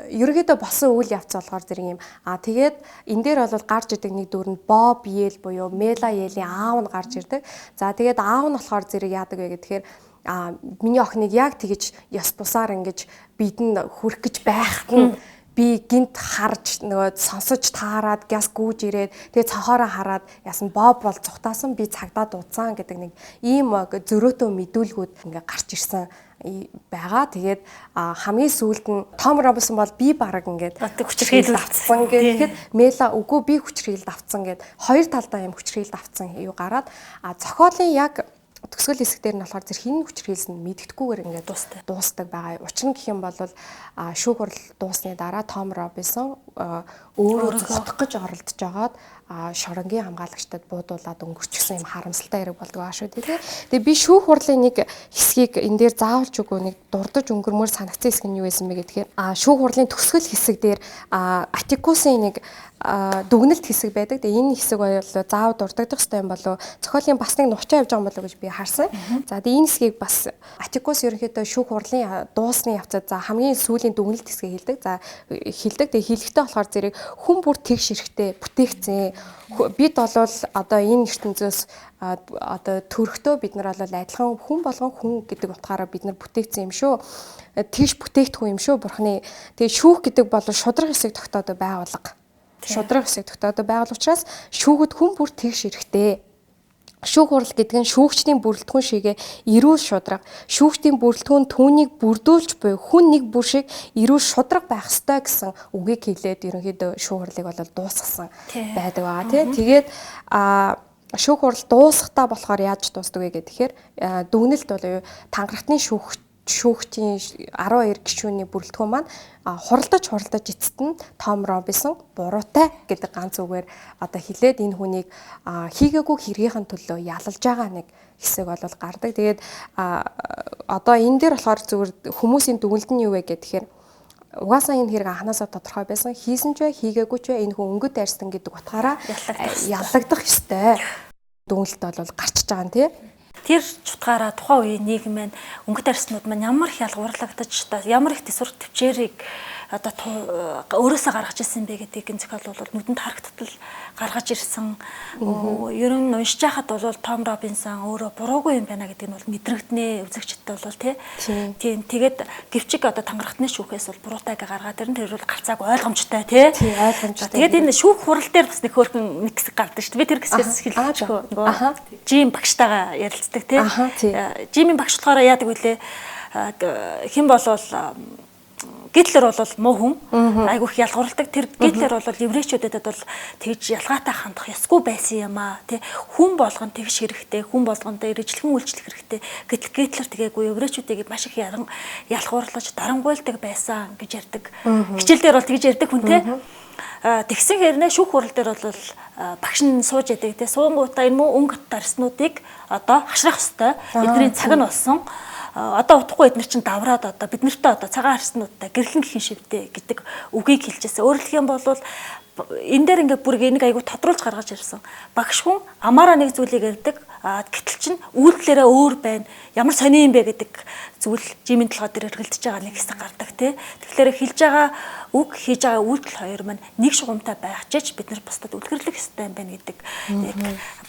ерөөдөө болсон үйл явц болохоор зэрэг ийм тэгээд энэ дээр бол гарч идэг нэг дүр нь Боб Йел буюу Мела Йелийн аав нь гарч ирдэг. За тэгээд аав нь болохоор зэрэг яадаг вэ гэхээр миний охиныг яг тэгэж ёс бусаар ингэж бидэнд хүрэх гэж байхад нь би гинт харж нөгөө сонсож таарад гяс гүүж ирээд тэгээ цонхоороо хараад яасан Боб бол цухтаасан би цагдаа дуудсан гэдэг нэг ийм зөрөөтэй мэдүүлгүүд ингээ гарч ирсэн байгаа. Тэгээд хамгийн сүүлд нь Том Робинсон бол би бараг ингээд хүчирхийлэл авцсан гэхэд Мела үгүй би хүчирхийлэл авцсан гэд хоёр талдаа юм хүчирхийлэл авцсан юу гараад зохиолын яг төгсгөл хэсэг дээр нь болохоор зэрэг хин хүчирхийлсэн мэдгэдэггүйгээр ингээд дуустдаг байгаа. Учир нь гэх юм бол шүүх хурал дуусны дараа Том Робинсон өөрөө зогсох гэж оролдож байгаад шоронгийн хамгаалагчдад буудуулаад өнгөрчихсөн юм харамсалтай хэрэг болдгоо шүү дээ. Тэгээ би шүүх хурлын нэг хэсгийг энэ дээр заавалч үгүй нэг дурдж өнгөрмөр санагцсан хэсэг нь юу байсан бэ гэхээр шүүх хурлын төгсгөл хэсэг дээр Атикусын нэг дүгнэлт хэсэг байдаг. Тэгээ энэ хэсэг бол заавал дурддагдах хэрэгтэй юм болов зохиолын бас нэг нухчаа явж байгаа юм болов гэж би харсан. За тэгээ энэ хэсгийг бас Атикус ерөнхийдөө шүүх хурлын дуусны явцад за хамгийн сүүлийн дүгнэлт хэсгийг хэлдэг. За хэлдэг. Тэгээ хэлэхдээ болохоор зэрэг хүн бүр тэгш эрэхтэй бүтээгцэн бид бол одоо энэ ертөнцөөс одоо төрхтөө бид нар бол адилхан хүн болгон хүн гэдэг утгаараа бид нар бүтээгдсэн юм шүү. Тэгш бүтээгдэхүүн юм шүү бурхны. Тэгээ шүүх гэдэг бол шудраг хэсэг тогтоодог байгууллага. Шудраг хэсэг тогтоодог байгууллага учраас шүүхэд хүн бүр тэгш эрэхтэй. Шүүх хурал гэдэг нь шүүгчдийн бүрэлдэхүүн шигээ эрүүл шудраг. Шүүгчдийн бүрэлдэхүүн түүнийг бүрдүүлж буй хүн нэг бүр шиг эрүүл шудраг байх ёстой гэсэн үгийг хэлээд ерөнхийдөө шүүх хуралыг бол дуусгасан байдаг байгаа тийм. Тэгээд шүүх хурал дуусахтаа болохоор яаж дуустдаг вэ гэхээр дүгнэлт бол тангарагтны шүүгчийн 12 гишүүний бүрэлдэхүүн маань хуралдаж эцэст нь Том Робинсон буруутай гэдэг ганц үгээр одоо хэлээд энэ хүнийг хийгээгүй хэргийнхэн төлөө ялалж байгаа нэг хэсэг бол гардаг. Тэгээд одоо энэ дээр болохоор зөвхөн хүмүүсийн дүгнэлт нь юу вэ гэхээр угаасаа энэ хэрэг анханасаа тодорхой байсан. Хийсэн ч бай, хийгээгүй ч бай энэ хүн өнгөт дайрсан гэдэг утгаараа яллагдах ёстой. Дүнэлт бол гарчиж байгаа нь тий. Тэр чутгаараа тухайн үеийн нийгэм маань өнгөт арснууд маань ямар их ялгуурлагдаж ямар их төсвөр төвчээрийг одоо өөрөөсөө гаргаж ирсэн бэ гэдгийг энэ зохиол бол нүдэнд харагдтал гаргаж ирсэн. Ер нь уншиж байхад бол Том Робинсон өөрөө буруугүй юм байна гэдгийг нь бол мэдрэгднэ үзэгчдэд бол тийм тэгээд гэвчиг одоо тангарахтны шүүхээс бол буруутайг гаргаад ирэн тэр бол гарцааг ойлгомжтой тий. Ойлгомжтой. Тэгээд энэ шүүх хурал дээр бас нэг хөөрхөн нэг хэсэг гардаг шүү дээ. Би тэр хэсгээс хэлчихгүй нөгөө Жим багштайгаа ярилцдаг тий. Жимийн багш болохоор яадаг вүлээ хэн болвол Гитлер бол муу хүн айгүй их ялгуурладаг. Тэр Гитлер бол еврейчүүдэд бол тэгж ялгаатай хандах ёсгүй байсан юм аа тий. Хүн болгон тэгш хэрэгтэй, хүн болгондоо иргэжлэхэн үйлчлэх хэрэгтэй. Гэтэл Гитлер тэгээгүй еврейчүүдийг маш их ялгуурлаж дарангуйлдаг байсан гэж ярьдаг. Хичээл дээр бол тэгж ярьдаг хүн тий. Тэгсэн хэрнээ шүүх хурал дээр бол багш нь сууж яадаг тий. Суунгуудаа энэ муу өнгө тарснуудыг одоо хашрах ёстой. Эдний цаг нь болсон. Одоо утахгүй эднэр чинь давраад одоо бид нартай одоо цагаан харснуудтай гэрлэн гихэн шивдэ гэдэг үгийг хэлжсэн. Өөрөлдөх юм бол энэ дээр ингээд бүр энийг айгу тодруулж гаргаж ирсэн. Багш хүн амаараа нэг зүйлийг ярьдаг. Гэтэл чинь үйлдэлээрээ өөр байна. Ямар сони юм бэ гэдэг зүйл Жимийн толгой дээр эргэлдэж байгаа нэг хэсэг гардаг тий. Тэгэхээр хэлж байгаа үг хийж байгаа үйлдэл хоёр маань нэг шугамтай байх ч бид нар бусдад үлгэрлэх ёстой юм байна гэдэг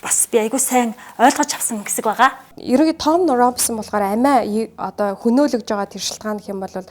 бас би айгу сайн ойлгож авсан хэсэг байгаа. Ерөнхийдөө Том Робинсон болохоор амиа одоо хөнөөлөж байгаа тэр шалтгаан гэх юм бол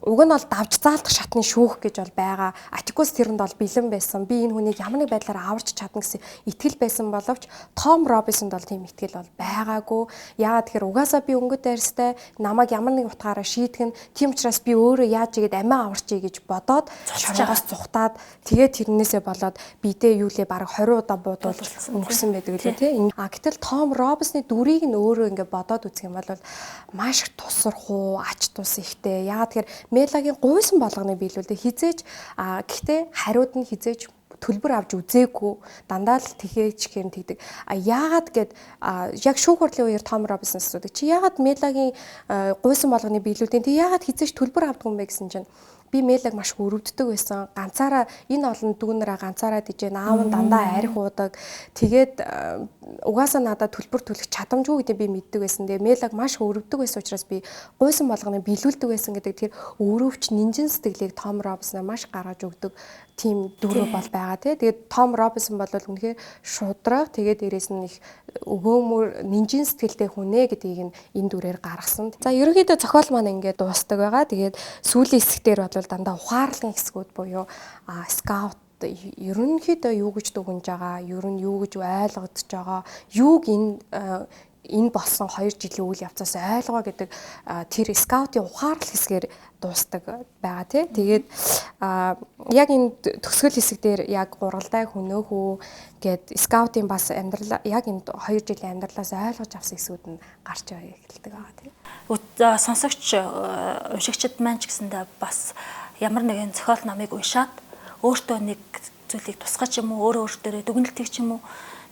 уг нь бол давж заалдах шатны шүүх гэж бол байгаа. Атикус тэрэнд бол бэлэн байсан. Би энэ хүнийг ямар нэг байдлаар аварч чадна гэсэн итгэл байсан боловч Том Робинсонд бол тийм итгэл бол байгаагүй. Яагаад тэгэхээр угаасаа би өнгөт дайрстай намайг ямар нэг утгаараа шийтгэн. Тийм учраас би өөрөө яаж игээд амиа аварчий гэж бодоод шороогоос цухтаад тэгээд тэрнээсээ болоод бидээ юу лээ бараг 20 удаа буудуул өнгөрсөн байдаг лээ тий. Гэтэл Том Робинсны дүрийг нь өөрөө ингээд бодоод үзэх юм бол маш их тусархуу, ач тус ихтэй. Яагаад тэгэхээр Мелагийн гуйсан болгоныг биелүүлдэг хизээж гэхдээ хариуд нь хизээж төлбөр авч үзээгүй дандаа л тэхээч гэн тэгдэг. Яагаад гэд яг шүүх хурлын үеэр Том Робинсон асуудаг. Чи яагаад Мелагийн гуйсан болгоныг биелүүлдэг? Тэг яагаад хизээж төлбөр авдаг юм бэ гэсэн чинь би Мелаг маш их өрөвддөг байсан. Ганцаараа энэ олон дүүнэрээ ганцаараа дижээ аав нь дандаа арх уудаг. Тэгээд угаасаа надад төлбөр төлөх чадамжгүй гэдэг би мэддэг байсан. Тэгээ Мелаг маш их өрөвддөг байсан учраас би гуйсан болгоныг биелүүлдэг байсан гэдэг тэр өрөвч нинжин сэтгэлийг Том Робинсон маш гаргаж өгдөг тийм дүр бол байгаа тий. Тэгээд Том Робинсон бол үнэхээр шудраг тэгээд дээрэс нь их өгөөмөр нинжин сэтгэлтэй хүнээ гэдгийг энэ дүрээр гаргасан. За ерөнхийдөө зохиол маань ингээд дуустдаг байгаа. Тэгээд сүүлийн хэсгээр бол дандаа ухаарлын хэсгүүд буюу скаут ерөнхийдөө юу гэж дүгнж байгаа, ер нь юу гэж ойлгогдож байгаа, юуг энэ болсон 2 жилийн үйл явцаас ойлгоо гэдэг тэр скаутын ухаарлал хэсгээр дуустдаг байгаа тий. Тэгээд яг энэ төгсгөл хэсэг дээр яг Гургалдайг хөнөөхүй гэд скаутын бас амьдрал яг энэ 2 жилийн амьдралаас ойлгож авсан хэсгүүд нь гарч эхэлдэг байгаа тий. Сонсогч уншигчид маань ч гэсэндээ бас ямар нэгэн зохиол намыг уншаад өөртөө нэг зүйлийг тусгаж юм уу өөрөөрөө дүгнэлтийг ч юм уу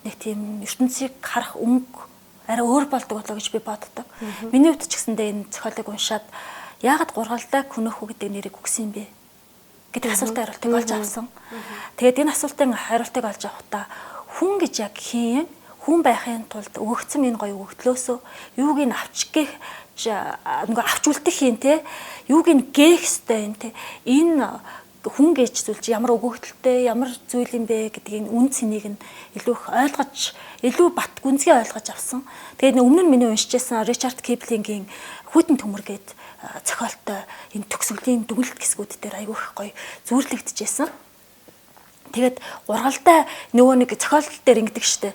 нэг тийм ертөнцийг харах өнгө арай өөр болдог болоо гэж би боддог. Миний хувьд ч гэсэндээ энэ зохиолыг уншаад яагаад Гургалдайг хөнөөхүй гэдэг нэрийг өгсөн юм бэ гэдэг асуултын хариултыг олж авсан. Тэгээд энэ асуултын хариултыг олж авахдаа хүн гэж яг хийн, хүн байхын тулд өгөгдсөн энэ гоё өгөгдлөөсөө юуг нь авч гэх нөгөө авч үлдэх юм те юуг нь гээх ёстой юм те энэ хүн гэж зүйл чи ямар өгөгдөлтэй ямар зүйл юм бэ гэдгийг үн цэнийг нь илүү их ойлгож илүү бат гүнзгий ойлгож авсан. Тэгээд өмнө нь миний уншижсэн Ричард Киплингийн Хүйтэн төмөр гээд зохиолтой энэ төгсгөлийн дүгнэлт хэсгүүд дээр айгүй их гоё зүйрлэгдэжсэн. Тэгээд Гургалдай нөгөө нэг зохиол дээр ингэдэг штэ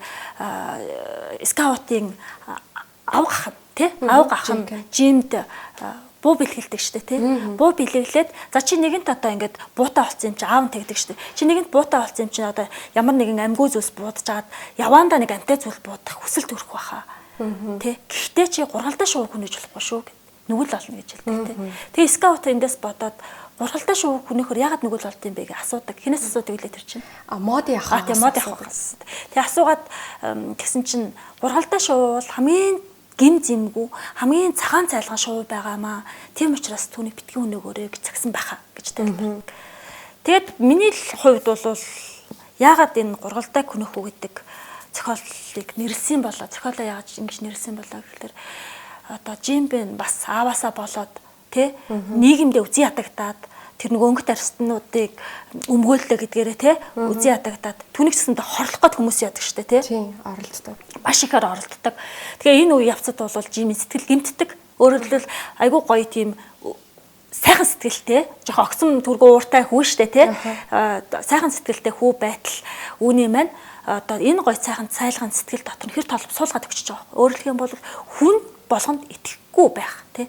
скаутын авах тий авах ах Жимд буу бэлгэлдэг штэ тий. Буу бэлгэлээд за чи нэгэнт одоо ингээд буутаа болцсон юм чи аав нь тэгдэг штэ. Чи нэгэнт буутаа болцсон юм чи одоо ямар нэгэн амгүй зүйлс буудаж агаад яваандаа нэг амтай зүйл буудах хүсэл төрөх баха. Тий. Гэхдээ чи Гургалдай шувуу хүнэж болохгүй шүү гэд нүгэл олно гэж хэлдэг тий. Тэгээ скаут эндээс бодоод Гургалдай шувуу хүнийхөр ягаад нүгэл олд юм бэ гэж асуудаг. Хинээс асуудаг лээ тэр чинь. Моди яхаа. Тий моди яхаа. Тэгээ асуугаад тэгсэн чинь Гургалдай шувуу бол хамгийн гим зэмгүй хамгийн цагаан цайлган шувуу байгаамаа. Тийм учраас түүний битгий өнөөгөөрэй гэж цагсан байхаа гэж тайлбар. Тэгээд миний хувьд бол яагаад энэ гургалдайг хөнөөхүй гэдэг зохиолыг нэрлсэн болоо. Зохиолоо яагаад ингэж нэрлсэн болоо гэхээр одоо жимбэн бас ааваасаа болоод тий нийгэмдээ үзий ядагдаад тэр нөгөө өнгөт арстнуудыг өмгөөллөө гэдгээрээ тий үзий ядагдаад түүнийг гэсэндээ хорлох гээд хүмүүс яадаг штэ тий оролддог. Маш ихээр оролддог. Тэгээ энэ үе явцад бол жимийн сэтгэл гэмтдэг. Өөрөөр хэлбэл айгүй гоё тийм сайхан сэтгэлтэй, жоохон огцом түргөө ууртай хүү штэ тий сайхан сэтгэлтэй хүү байтал үүний маань одоо энэ гоё сайхан цайлган сэтгэл дотор нь хэр толб суулгаад өгч байгаа. Өөрөөр хэлэх юм бол хүн болгонд итгэхгүй байх тий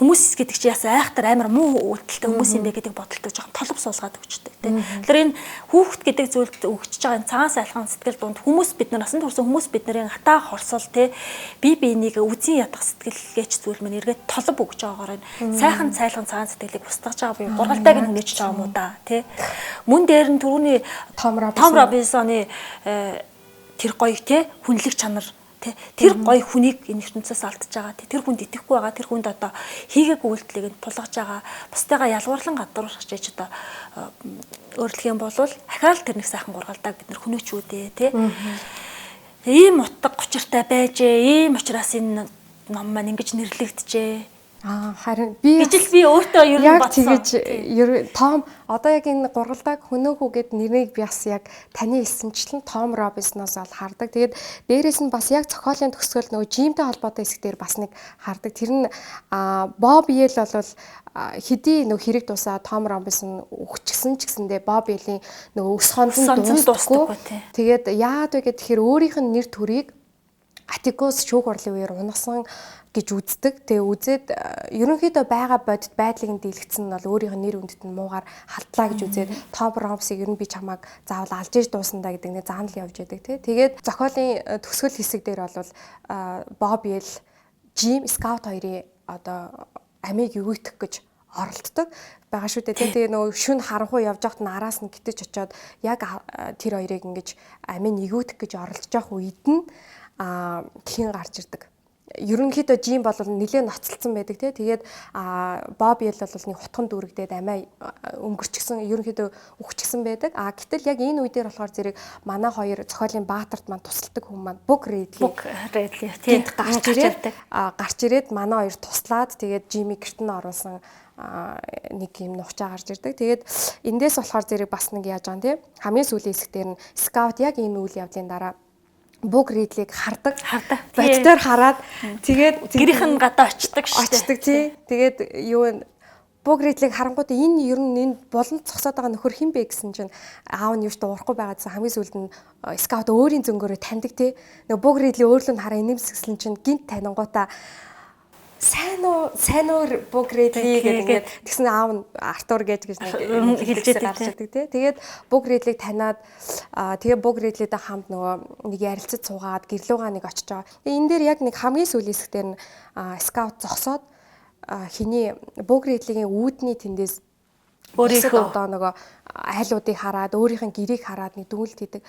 хүмүүс гэдэг чи ясаа айхтар амар муу үйлдэлтэй хүмүүс юм бэ гэдэг бодолтой жоохон толб суулгаад өгчтэй тий. Тэгэхээр энэ хүүхэд гэдэг зүйлд өгч байгаа энэ цагаан сайлхан сэтгэл дунд хүмүүс бид нар насан турш хүмүүс бидний хатаа хорсол тий бие биенийг үзэн ядах сэтгэлгээч зүйл мэн эргээд толб өгч байгаагаар энэ сайхан цайлган цагаан сэтгэлийг устгаж байгаа буюу гургалдайг нь хүнэж байгаа юм уу да тий. Мөн дээр нь түрүүний Том Робинсоны тэр гоё тий хүнлэг чанар тэр гоё хүнийг энэ ертөнцөөс алдчихж байгаа. Тэр хүнд итгэхгүй байгаа. Тэр хүнд одоо хийгээгүй үйлдэлийг нь тулгаж байгаа. Бусдаагаа ялгуурлан гадуурлах гэж одоо өөрөлдөх юм бол ахаал тэрнийг сайхан гургалдаг бид нар хөнөөч үү дээ. Ийм утга учиртай байжээ. Ийм учраас энэ ном маань ингэж нэрлэгдэжээ. Харин би өөртөө ер нь бодсон. Том одоо яг энэ гургалдайг хөнөөхүй гэд нэрийг би бас яг таны хэлсэнчлэн Том Робинсоноос ол хардаг. Тэгээд дээрээс нь бас яг зохиолын төгсгөл нөгөө жимтэй холбоотой хэсэг дээр бас нэг хардаг. Тэр нь Боб Йел бол хэдий нөгөө хэрэг тусаа Том Робинсон өгчихсэн ч гэсэндээ Боб Йелийн нөгөө өс хонцон дуустдаггүй. Тэгээд яагаад вэ гэхээр өөрийнх нь нэр төрийг Атикус шүүх хурлын үеэр унасан гэж үздэг. Тэгээ үзээд ерөнхийдөө байгаа бодит байдлыг нь дийлгэсэн нь бол өөрийнх нь нэр үндэт нь муугаар халдлаа гэж үзээд Том Робинсыг ер нь би чамайг заавал алж иж дуусандаа гэдэг нэг заанал явж байдаг тий. Тэгээд зохиолын төгсгөл хэсэг дээр бол Боб Йел, Жим, Скаут хоёрын одоо амийг өгөгдөх гэж оролддог байгаа шүү дээ. Тэгээ нөгөө шүн харанхуй явж байхад нь араас нь гитэж очиод яг тэр хоёрыг ингэж амийг өгөгдөх гэж оролдож явах үед нь тхийн гарч ирдэг. Ерөнхийдөө Жим бол нэлээд ноцолцсон байдаг тий. Тэгээд Боб Йел бол нэг хутган дүүрэгдээд амиа өнгөрчихсөн, ерөнхийдөө өгчихсэн байдаг. Гэтэл яг энэ үе дээр болохоор зэрэг манай хоёр зохиолын баатарт маань тусалдаг хүн маань Бук Рэдли тий гарч ирээд манай хоёр туслаад тэгээд Жимийг гэрт нь оруулсан нэг юм нухчаа гарч ирдэг. Тэгээд эндээс болохоор зэрэг бас нэг яаж байгаа тий. Хамгийн сүүлийн хэсгээр нь Скаут яг энэ үйл явдлын дараа Бук Рэдлийг хардаг. Боддоор хараад тэгээд гэрийнх нь гадаа очдог тий. Тэгээд юу Бук Рэдлийг харангууд энэ ер нь энэ болон зогсоод байгаа нөхөр хэн бэ гэсэн чинь аав нь юуш дуурахгүй байгаадсан хамгийн сүүлд нь Скаут өөрийн зөнгөөрөө таньдаг тий. Нөгөө Бук Рэдли өөрлөө нь хараа инэмсэглэн чинь гинт танингуудаа сайн уу Бук Рэдли гэдэг ингээд тэгсэн аав нь Артур гэж хэлж гарчдаг тий. Тэгээд Бук Рэдлийг таниад тэгээ Бук Рэдлитэй хамт нөгөө нэг ярилцаж суугаад гэрлүүгээ нэг очиж байгаа. Энэ дээр яг нэг хамгийн сүүлийн хэсгээр нь Скаут зогсоод хиний Бук Рэдлигийн үүдний тэндээс өөрийнхөө одоо нөгөө айлуудыг хараад өөрийнх нь гэрийг хараад нэг дүгнэлт хийдэг.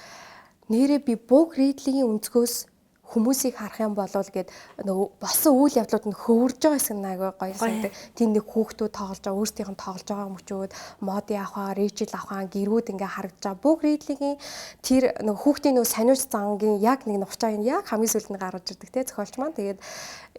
Нэрээ би Бук Рэдлигийн өнцгөөс хүмүүсийг харах юм болов гэд нөгөө болсон үйл явдлууд нь хөвөрж байгаа хэсэг нэг гоё санагдав. Тэнд нэг хүүхдүүд тоглож байгаа, өөрсдийнх нь тоглож байгаа мөчөөд моди авахаа, ричл авахаа, гэрүүд ингээ харагдаж байгаа. Бук Рэдлигийн тэр нөгөө хүүхдийн нөгөө сониуч зангийн яг нэг нухчааг нь яг хамгийн сүүлд нь гаргаж ирдэг те зохиолч маань. Тэгээд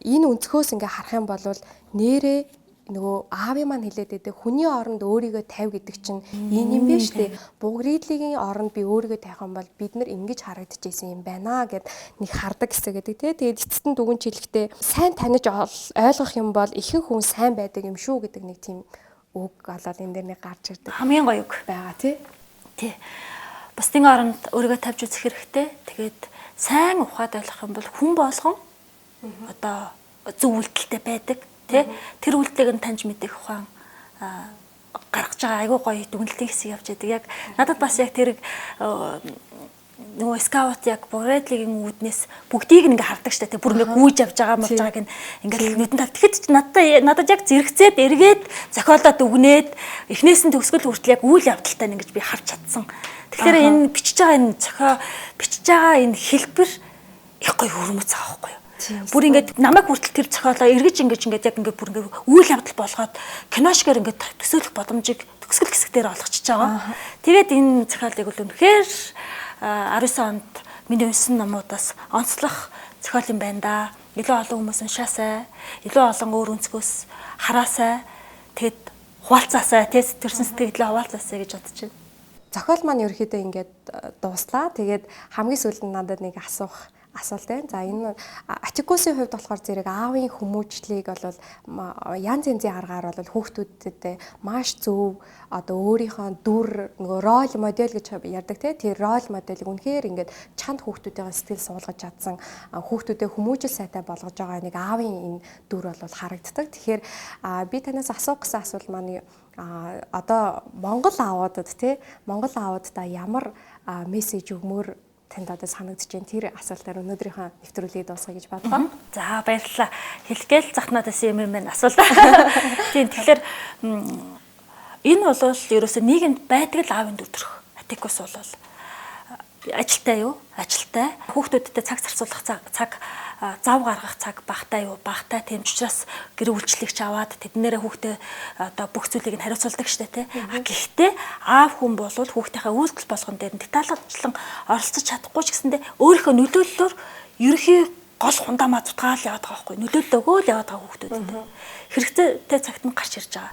энэ өнцгөөс ингээ харах юм бол нэрээ нөгөө аавын маань хэлээд байдаг хүний оронд өөрийгөө тавь гэдэг чинь энэ юм биш үү? Бук Рэдлигийн оронд би өөрийгөө тавих юм бол бид нар ингэж харагдчихсэн юм байна гэд нэг хардаг хэсэг гэдэг тий. Тэгээд эцэст нь дүгнж хэлэхдээ сайн таних ойлгох юм бол ихэнх хүн сайн байдаг юм шүү гэдэг нэг тийм үг болоод энэ дээр нэг гарч ирдэг. Хамгийн гоё үг байгаа тий. Тий. Бусдын оронд өөрийгөө тавьж үзэх хэрэгтэй. Тэгээд сайн ухаад ойлгох юм бол хүн болгон одоо зөв үйлдэлтэй байдаг. Тэр үйлдэлийг нь таньж мэдэх ухаан гаргаж байгаа айгүй гоё дүгнэлтийн хэсэг явж байдаг. Яг надад бас яг тэр нөгөө Скаут яг Бук Рэдлигийн үүднээс бүгдийг ингээ хардаг штэ. Бүр ингээ гүйж авж байгаа мболж байгааг ингээ нүдэн тал. Тэгэхэд надад яг зэрэгцээд эргээд зохиолоод өгнээд эхнээс нь төгсгөл хүртэл яг үйл явдалтай ингэж би харж чадсан. Тэгэхээр энэ бичиж байгаа энэ зохио бичиж байгаа энэ хэлбэр их гоё хөрмөц аахгүй юу? Бүр ингээд намайг хүртэл тэр зохиолоо эргэж ингээд яг ингээд бүр ингээд үйл явдал болгоод кино шигээр ингээд төсөөлөх боломжийг төгсгөл хэсгээр олгочихж байгаа. Тэгээд энэ зохиолыг бол үнэхээр 19 онд миний уншсан номуудаас онцлох зохиол юм байна да. Илүү олон хүмүүс уншаасай, илүү олон өөр өнцгөөс хараасай. Тэгэд хуваалцаасай, тэрсэн сэтгэлээ хуваалцаасай гэж бодож байна. Зохиол маань ерөөхдөө ингээд дууслаа. Тэгээд хамгийн сүүлд надад нэг асуулт байна. За энэ Атикусийн хувьд болохоор зэрэг аавын хүмүүжлийг бол янз янзын аргаар бол хүүхдүүдэд маш зөв одоо өөрийнхөө дүр нөгөө рол модель гэж ярьдаг тэр рол моделийг үнэхээр ингээд чанд хүүхдүүдийн сэтгэл суулгаж чадсан хүүхдүүдэд хүмүүжил сайтай болгож байгаа нэг аавын энэ дүр бол харагддаг. Тэгэхээр би танаас асуух гэсэн асуулт маань одоо Монгол аавуудад ямар мессеж өгмөр танд одоо санагдаж байна. Тэр асуултаар өнөөдрийнхөө нэвтрүүлгийг дуусгая гэж бодлоо. За баярлалаа. Хэлгээл захнадаас юм асуулаа. Тийм тэгэхээр энэ бол ерөөсөө нийгэмд байдаг л аавын дүр төрх. Атикус бол ажилтай юу? Ажилтай. Хүүхдүүдтэй цаг зарцуулах цаг зав гаргах цаг багтай юу? Багтай. Тийм ч учраас гэр үйлчлэгч аваад тэднэрээ хүүхдээ одоо бүх зүйлийг нь хариуцуулдаг штэ тий. Гэхдээ аав хүн бол хүүхдийнхээ үйлдэл болгон дээр нь детальчлан оролцож чадахгүй ч гэсэндээ өөрийнхөө нөлөөллөөр ерөнхий гол хундамаа зутгаал яваад байгаа байхгүй. Нөлөөлөл өгөөл яваад байгаа хүүхдүүдэд. Хэрэгцээтэй цагт нь гарч ирж байгаа.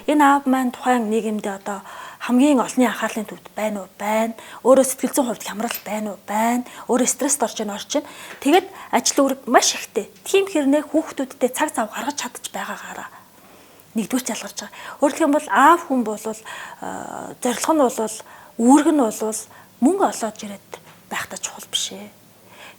Энэ аав маань тухайн нийгэмдээ одоо хамгийн олонний анхаарлын төвд байна уу? Байна. Өөрөө сэтгэл зүйн хувьд хямрал байна уу? Байна. Өөрөө стресст орж ийн орчин. Тэгэд ажил үүрэг маш ихтэй. Тийм хэрнээ хүүхдүүдтэй цаг зав гаргаж чадчих байгаагаараа нэгдүгээр ялгарч байгаа. Өөрөлдөх юм бол аав хүн бол зорилго нь бол үүрэг нь бол мөнгө олоод ирээд байхдаа чухал биш ээ.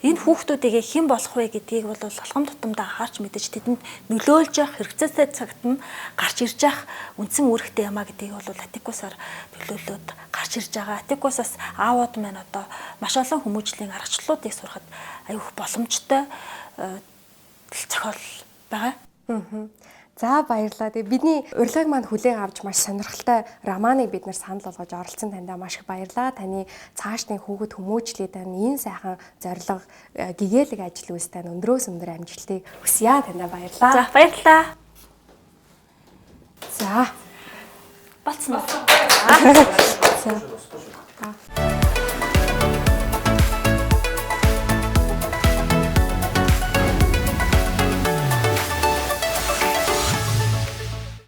Энэ хүүхдүүдийг хэн болох вэ гэдгийг бол алхам тутамдаа анхаарч мэдэж тэдэнд нөлөөлж явах хэрэгцээтэй цагт нь гарч ирж явах үндсэн үүрэгтэй юмаа гэдгийг бол Атикусаар төлөөлөөд гарч ирж байгаа. Атикусаас аавууд маань одоо маш олон хүмүүжлийн аргачлалуудыг сурахад аюух боломжтой зохиол байгаа. За баярлалаа. Тэгээ бидний урилгыг манд хүлээн авч маш сонирхолтой романыг бид нэр санал болгож оролцсон таньдаа маш их баярлалаа. Таны цаашдын хүүхэд хүмүүжлээ тань энэ сайхан зорилго гэгээлэг ажил үйлс тань өндрөөс өндөр амжилтыг хүсье. Таньдаа баярлалаа. За баярлалаа. За болцсон уу? За